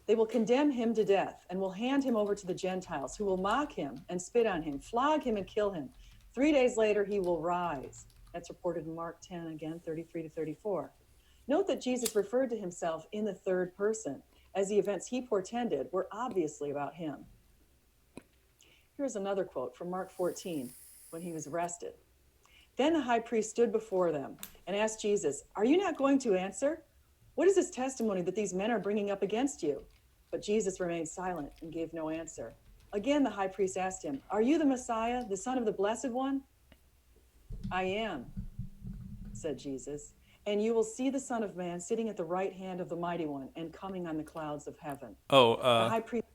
They will condemn him to death and will hand him over to the Gentiles, who will mock him and spit on him, flog him and kill him. 3 days later, he will rise. That's reported in Mark 10, again, 33 to 34. Note that Jesus referred to himself in the third person, as the events he portended were obviously about him. Here's another quote from Mark 14, when he was arrested. Then the high priest stood before them and asked Jesus, "Are you not going to answer? What is this testimony that these men are bringing up against you?" But Jesus remained silent and gave no answer. Again, the high priest asked him, "Are you the Messiah, the Son of the Blessed One?" "I am," said Jesus, "and you will see the Son of Man sitting at the right hand of the Mighty One and coming on the clouds of heaven." Oh, The high priest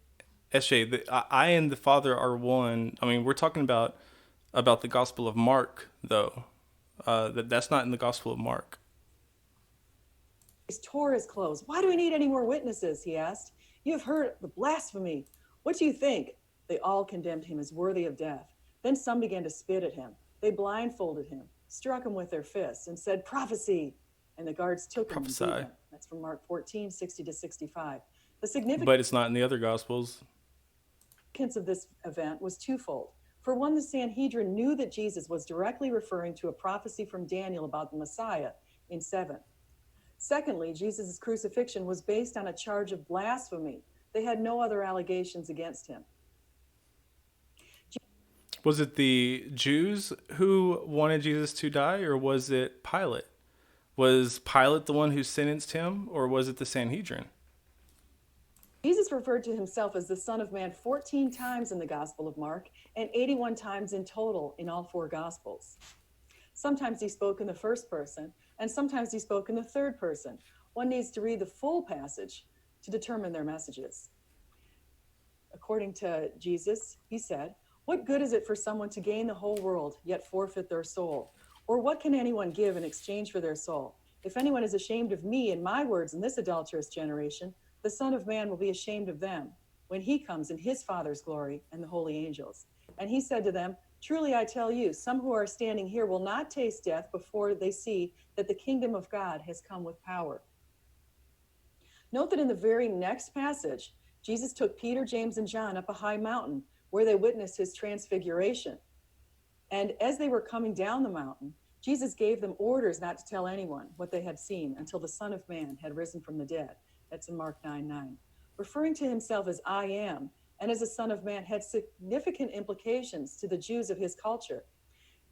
SJ, I and the Father are one. I mean, we're talking about the Gospel of Mark, though. That's not in the Gospel of Mark. tore his clothes. "Why do we need any more witnesses?" he asked. "You have heard the blasphemy. What do you think?" They all condemned him as worthy of death. Then some began to spit at him. They blindfolded him, struck him with their fists, and said, "Prophecy." And the guards took him and beat Prophesy. him. That's from Mark 14, 60 to 65. The significance But it's not in the other Gospels. of this event was twofold. For one, the Sanhedrin knew that Jesus was directly referring to a prophecy from Daniel about the Messiah in 7. Secondly, Jesus' crucifixion was based on a charge of blasphemy. They had no other allegations against him. Was it the Jews who wanted Jesus to die, or was it Pilate? Was Pilate the one who sentenced him, or was it the Sanhedrin? Jesus referred to himself as the Son of Man 14 times in the Gospel of Mark and 81 times in total in all 4 Gospels. Sometimes he spoke in the first person, and sometimes he spoke in the third person. One needs to read the full passage to determine their messages. According to Jesus, he said, "What good is it for someone to gain the whole world, yet forfeit their soul? Or what can anyone give in exchange for their soul? If anyone is ashamed of me and my words in this adulterous generation, the Son of Man will be ashamed of them when he comes in his Father's glory and the holy angels." And he said to them, "Truly I tell you, some who are standing here will not taste death before they see that the kingdom of God has come with power." Note that in the very next passage, Jesus took Peter, James, and John up a high mountain where they witnessed his transfiguration. And as they were coming down the mountain, Jesus gave them orders not to tell anyone what they had seen until the Son of Man had risen from the dead. That's in Mark 9:9. Referring to himself as "I am" and as a Son of Man had significant implications to the Jews of his culture.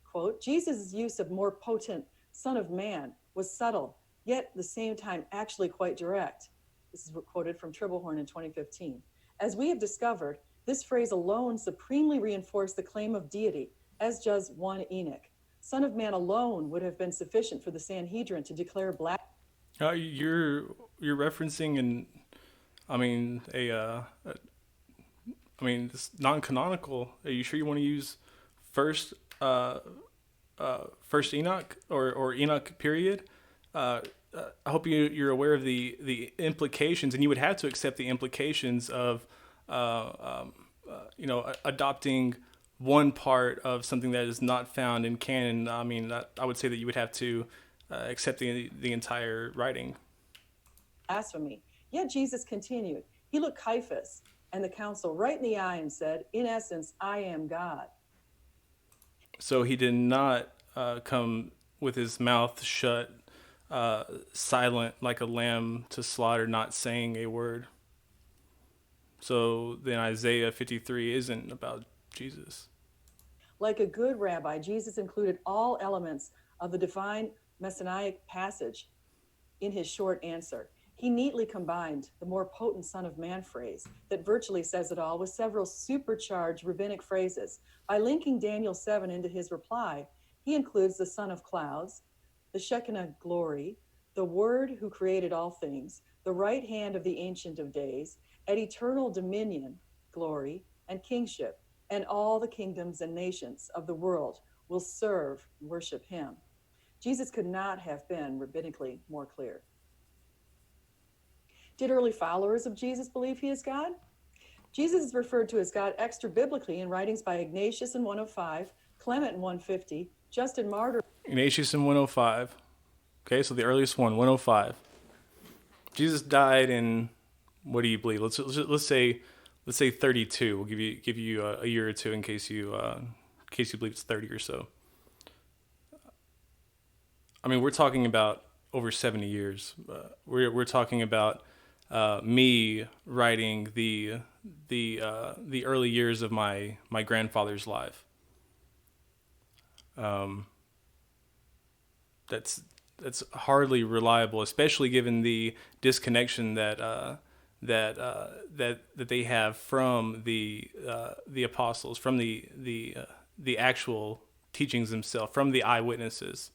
Quote, Jesus' use of more potent "Son of Man" was subtle, yet at the same time actually quite direct. This is quoted from Tribblehorn in 2015. As we have discovered, this phrase alone supremely reinforced the claim of deity, as does 1 Enoch. Son of Man alone would have been sufficient for the Sanhedrin to declare black. You're referencing this non-canonical. Are you sure you want to use first Enoch or Enoch period? I hope you're aware of the implications, and you would have to accept the implications of adopting one part of something that is not found in canon. I mean, I would say that you would have to accept the entire writing. Blasphemy. Yet Jesus continued. He looked Caiaphas and the council right in the eye and said, "In essence, I am God." So he did not come with his mouth shut, silent like a lamb to slaughter, not saying a word. So then Isaiah 53 isn't about Jesus. Like a good rabbi, Jesus included all elements of the divine messianic passage in his short answer. He neatly combined the more potent Son of Man phrase that virtually says it all with several supercharged rabbinic phrases. By linking Daniel 7 into his reply, He includes the Son of Clouds, the Shekinah glory, the Word who created all things, the right hand of the Ancient of Days, at eternal dominion, glory, and kingship, and all the kingdoms and nations of the world will serve and worship him. Jesus could not have been rabbinically more clear. Did early followers of Jesus believe he is God? Jesus is referred to as God extra biblically in writings by Ignatius in 105, Clement in 150, Justin Martyr. Ignatius in 105. Okay, so the earliest one, 105. Jesus died in, what do you believe? Let's say 32. We'll give you a year or two in case you believe it's 30 or so. I mean, we're talking about over 70 years. We're talking about me writing the early years of my grandfather's life. That's hardly reliable, especially given the disconnection that they have from the apostles, from the actual teachings themselves, from the eyewitnesses.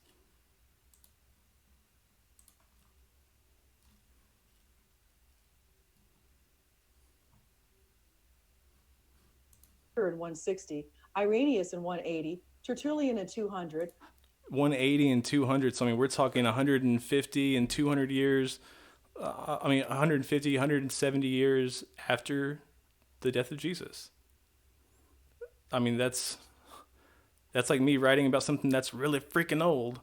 In 160, Irenaeus in 180, Tertullian in 200. 180 and 200. So I mean, we're talking 150 and 200 years. 150, 170 years after the death of Jesus. I mean, that's like me writing about something that's really freaking old.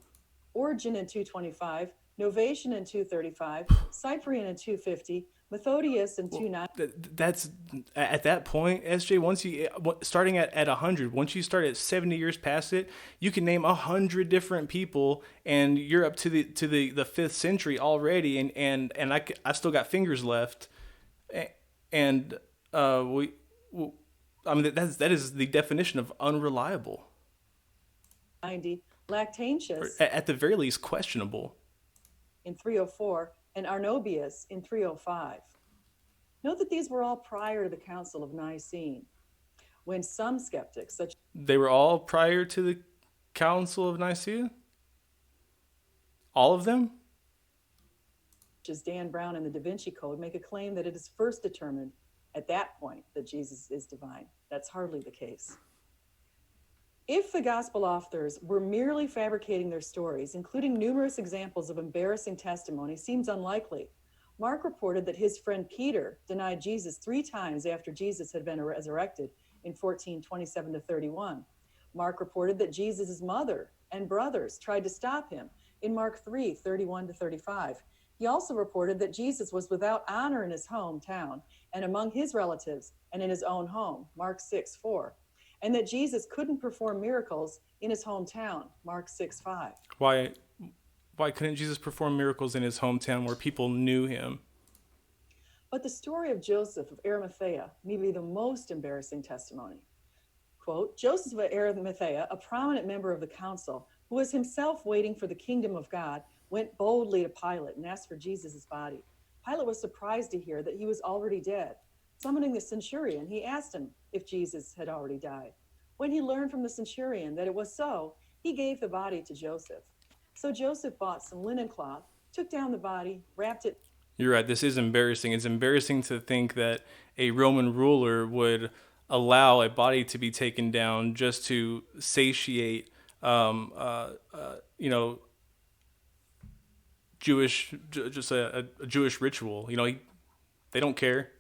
Origen in 225, Novatian in 235, Cyprian in 250, Methodius in 290. That's at that point, SJ. Once you starting at 100, once you start at 70 years past it, you can name 100 different people, and you're up to the 5th century already, and I still got fingers left, and I mean that is the definition of unreliable. 90, Lactantius At the very least, questionable. In 304, and Arnobius in 305. Note that these were all prior to the Council of Nicene, when some skeptics, such they were all prior to the Council of Nicaea? All of them? as Dan Brown in the Da Vinci Code, make a claim that it is first determined at that point that Jesus is divine. That's hardly the case. If the gospel authors were merely fabricating their stories, including numerous examples of embarrassing testimony, seems unlikely. Mark reported that his friend Peter denied Jesus 3 times after Jesus had been resurrected in 14:27-31. Mark reported that Jesus' mother and brothers tried to stop him in Mark 3:31-35. He also reported that Jesus was without honor in his hometown and among his relatives and in his own home, Mark 6:4. And that Jesus couldn't perform miracles in his hometown, Mark 6:5. Why couldn't Jesus perform miracles in his hometown where people knew him? But the story of Joseph of Arimathea may be the most embarrassing testimony. Quote, Joseph of Arimathea, a prominent member of the council, who was himself waiting for the kingdom of God, went boldly to Pilate and asked for Jesus' body. Pilate was surprised to hear that he was already dead. Summoning the centurion, he asked him if Jesus had already died. When he learned from the centurion that it was so, he gave the body to Joseph. So Joseph bought some linen cloth, took down the body, wrapped it. You're right, this is embarrassing. It's embarrassing to think that a Roman ruler would allow a body to be taken down just to satiate, just a Jewish ritual. They don't care.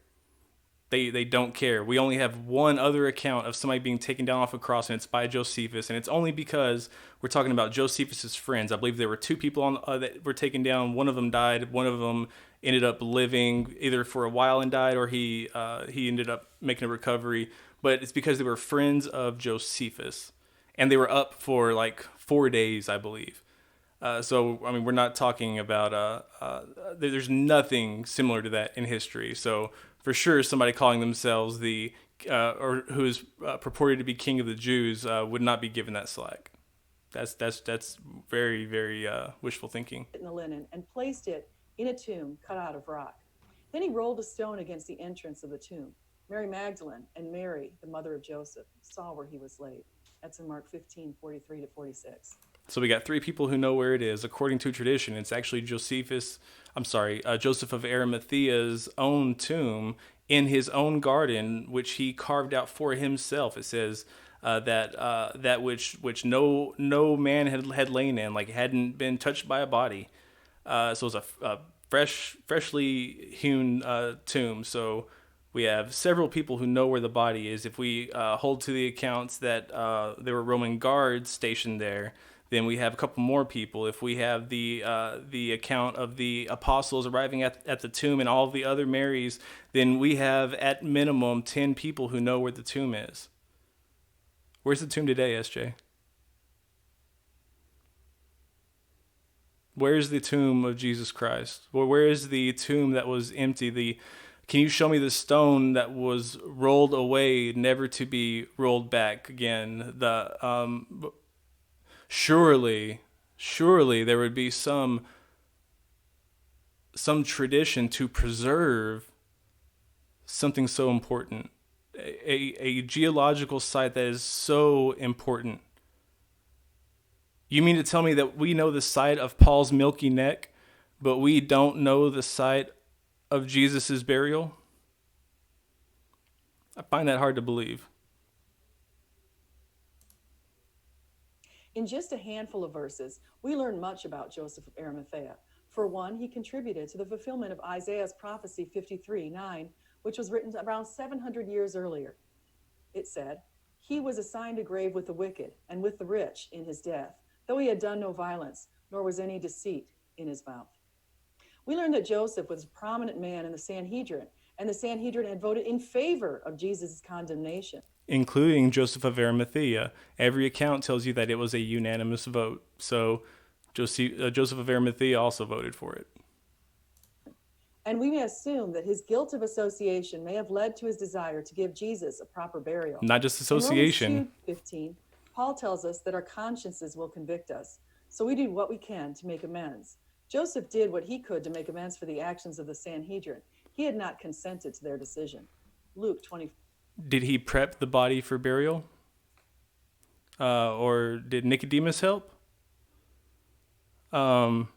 They don't care. We only have one other account of somebody being taken down off a cross, and it's by Josephus. And it's only because we're talking about Josephus's friends. I believe there were 2 people that were taken down. One of them died. One of them ended up living either for a while and died, or he ended up making a recovery. But it's because they were friends of Josephus, and they were up for like 4 days, I believe. So, I mean, we're not talking about, there's nothing similar to that in history. So, for sure, somebody calling themselves or who is purported to be king of the Jews would not be given that slack. That's very, very wishful thinking. In the linen and placed it in a tomb cut out of rock. Then he rolled a stone against the entrance of the tomb. Mary Magdalene and Mary, the mother of Joseph, saw where he was laid. That's in Mark 15:43 to 46. So we got three people who know where it is. According to tradition, it's actually Joseph of Arimathea's own tomb in his own garden, which he carved out for himself. It says that which no man had lain in, like hadn't been touched by a body. So it was a freshly hewn tomb. So we have several people who know where the body is. If we hold to the accounts that there were Roman guards stationed there, then we have a couple more people. If we have the account of the apostles arriving at the tomb and all of the other Marys, then we have at minimum 10 people who know where the tomb is. Where's the tomb today, SJ? Where's the tomb of Jesus Christ? Well, where is the tomb that was empty? Can you show me the stone that was rolled away, never to be rolled back again? Surely there would be some tradition to preserve something so important, a geological site that is so important. You mean to tell me that we know the site of Paul's milky neck, but we don't know the site of Jesus's burial? I find that hard to believe. In just a handful of verses, we learn much about Joseph of Arimathea. For one, he contributed to the fulfillment of Isaiah's prophecy 53:9, which was written around 700 years earlier. It said, "He was assigned a grave with the wicked and with the rich in his death, though he had done no violence, nor was any deceit in his mouth." We learned that Joseph was a prominent man in the Sanhedrin, and the Sanhedrin had voted in favor of Jesus' condemnation. Including Joseph of Arimathea. Every account tells you that it was a unanimous vote. So Joseph of Arimathea also voted for it. And we may assume that his guilt of association may have led to his desire to give Jesus a proper burial. Not just association. In Romans 2:15, Paul tells us that our consciences will convict us, so we do what we can to make amends. Joseph did what he could to make amends for the actions of the Sanhedrin. He had not consented to their decision. Luke 20. Did he prep the body for burial? Or did Nicodemus help? Or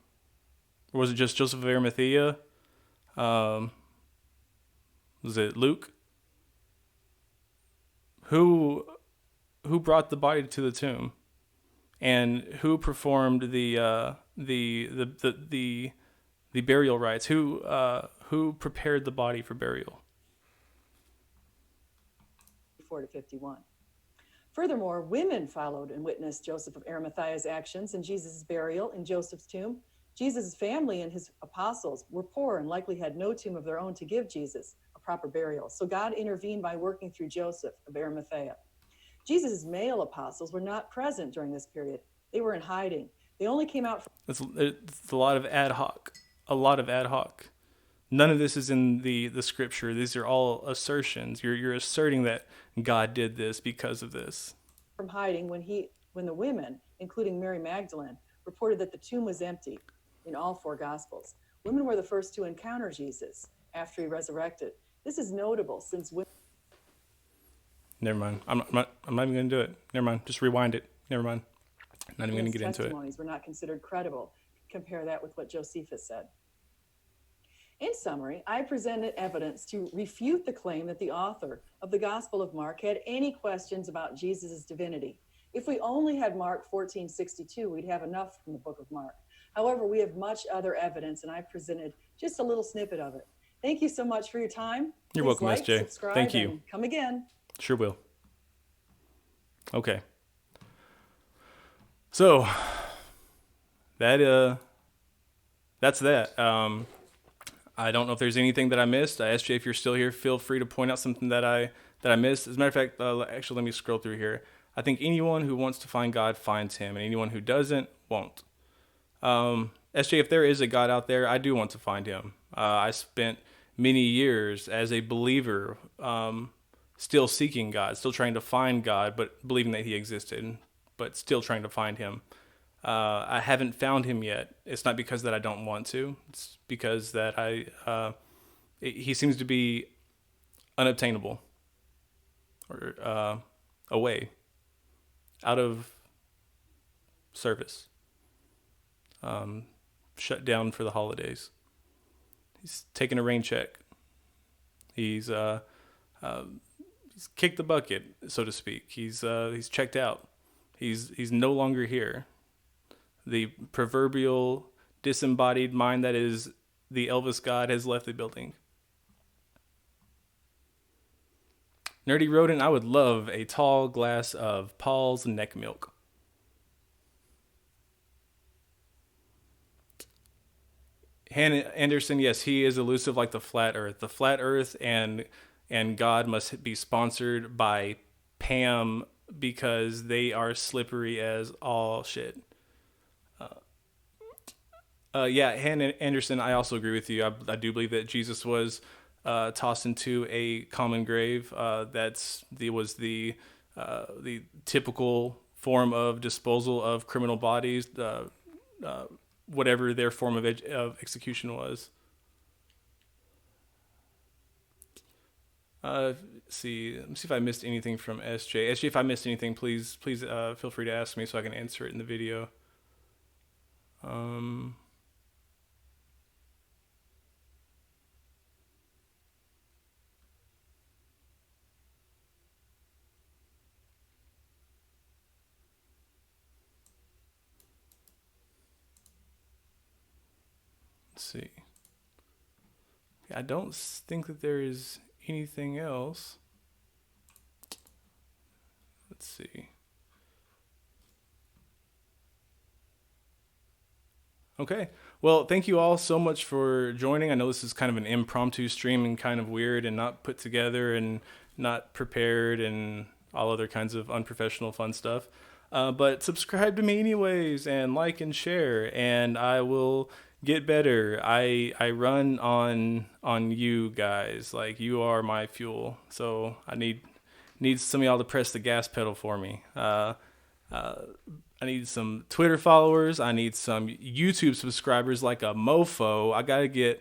was it just Joseph of Arimathea? Was it Luke? Who brought the body to the tomb, and who performed the burial rites? Who prepared the body for burial? 4-51. Furthermore, women followed and witnessed Joseph of Arimathea's actions in Jesus' burial in Joseph's tomb. Jesus' family and his apostles were poor and likely had no tomb of their own to give Jesus a proper burial. So God intervened by working through Joseph of Arimathea. Jesus' male apostles were not present during this period. They were in hiding. They only came out from... It's a lot of ad hoc. None of this is in the scripture. These are all assertions. You're asserting that God did this because of this. From hiding when the women, including Mary Magdalene, reported that the tomb was empty in all four Gospels. Women were the first to encounter Jesus after he resurrected. This is notable since women... Never mind. I'm not even going to do it. Never mind. Just rewind it. Never mind. I'm not even going to get into it. Testimonies were not considered credible. Compare that with what Josephus said. In summary, I presented evidence to refute the claim that the author of the Gospel of Mark had any questions about Jesus' divinity. If we only had Mark 14:62, we'd have enough from the book of Mark. However, we have much other evidence, and I presented just a little snippet of it. Thank you so much for your time. You're welcome, like, SJ. Subscribe, Thank you. And come again. Sure will. Okay. So that's that. I don't know if there's anything that I missed. SJ, if you're still here, feel free to point out something that I missed. As a matter of fact, actually, let me scroll through here. I think anyone who wants to find God finds him, and anyone who doesn't won't. SJ, if there is a God out there, I do want to find him. I spent many years as a believer, still seeking God, still trying to find God, but believing that he existed, but still trying to find him. I haven't found him yet. It's not because that I don't want to. It's because that he seems to be unobtainable or away. out of service, shut down for the holidays. He's taking a rain check. He's he's kicked the bucket, so to speak. He's checked out. He's no longer here. The proverbial disembodied mind that is the Elvis god has left the building. Nerdy Rodent, I would love a tall glass of Paul's neck milk. Hannah Anderson, yes, he is elusive like the flat earth. The flat earth and God must be sponsored by Pam because they are slippery as all shit. Yeah, Hannah Anderson, I also agree with you. I do believe that Jesus was tossed into a common grave. Was the typical form of disposal of criminal bodies, whatever their form of execution was. Let's see. Let me see if I missed anything from SJ. SJ, if I missed anything, please feel free to ask me so I can answer it in the video. Let's see. I don't think that there is anything else. Let's see. Okay. Well, thank you all so much for joining. I know this is kind of an impromptu stream and kind of weird and not put together and not prepared and all other kinds of unprofessional fun stuff. But subscribe to me anyways and like and share, and I will get better. I run on you guys. Like, you are my fuel. So I need some of y'all to press the gas pedal for me. I need some Twitter followers. I need some YouTube subscribers like a mofo. I gotta get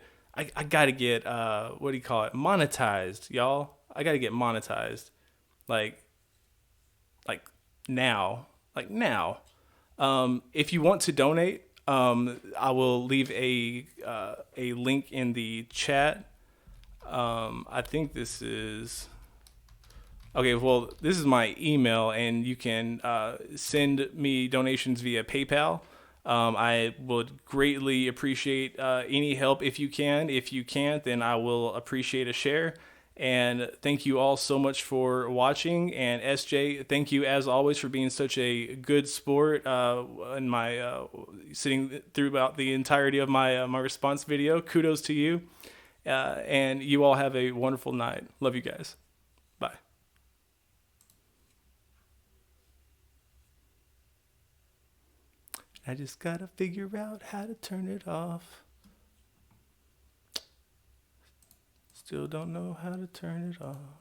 what do you call it? Monetized, y'all. I gotta get monetized. Like now. Like now. If you want to donate, I will leave a link in the chat. I think this is okay. Well, this is my email, and you can send me donations via PayPal. I would greatly appreciate any help if you can. If you can't, then I will appreciate a share. And thank you all so much for watching. And SJ, thank you as always for being such a good sport in my sitting throughout the entirety of my my response video. Kudos to you. And you all have a wonderful night. Love you guys. Bye. I just gotta figure out how to turn it off. Still don't know how to turn it off.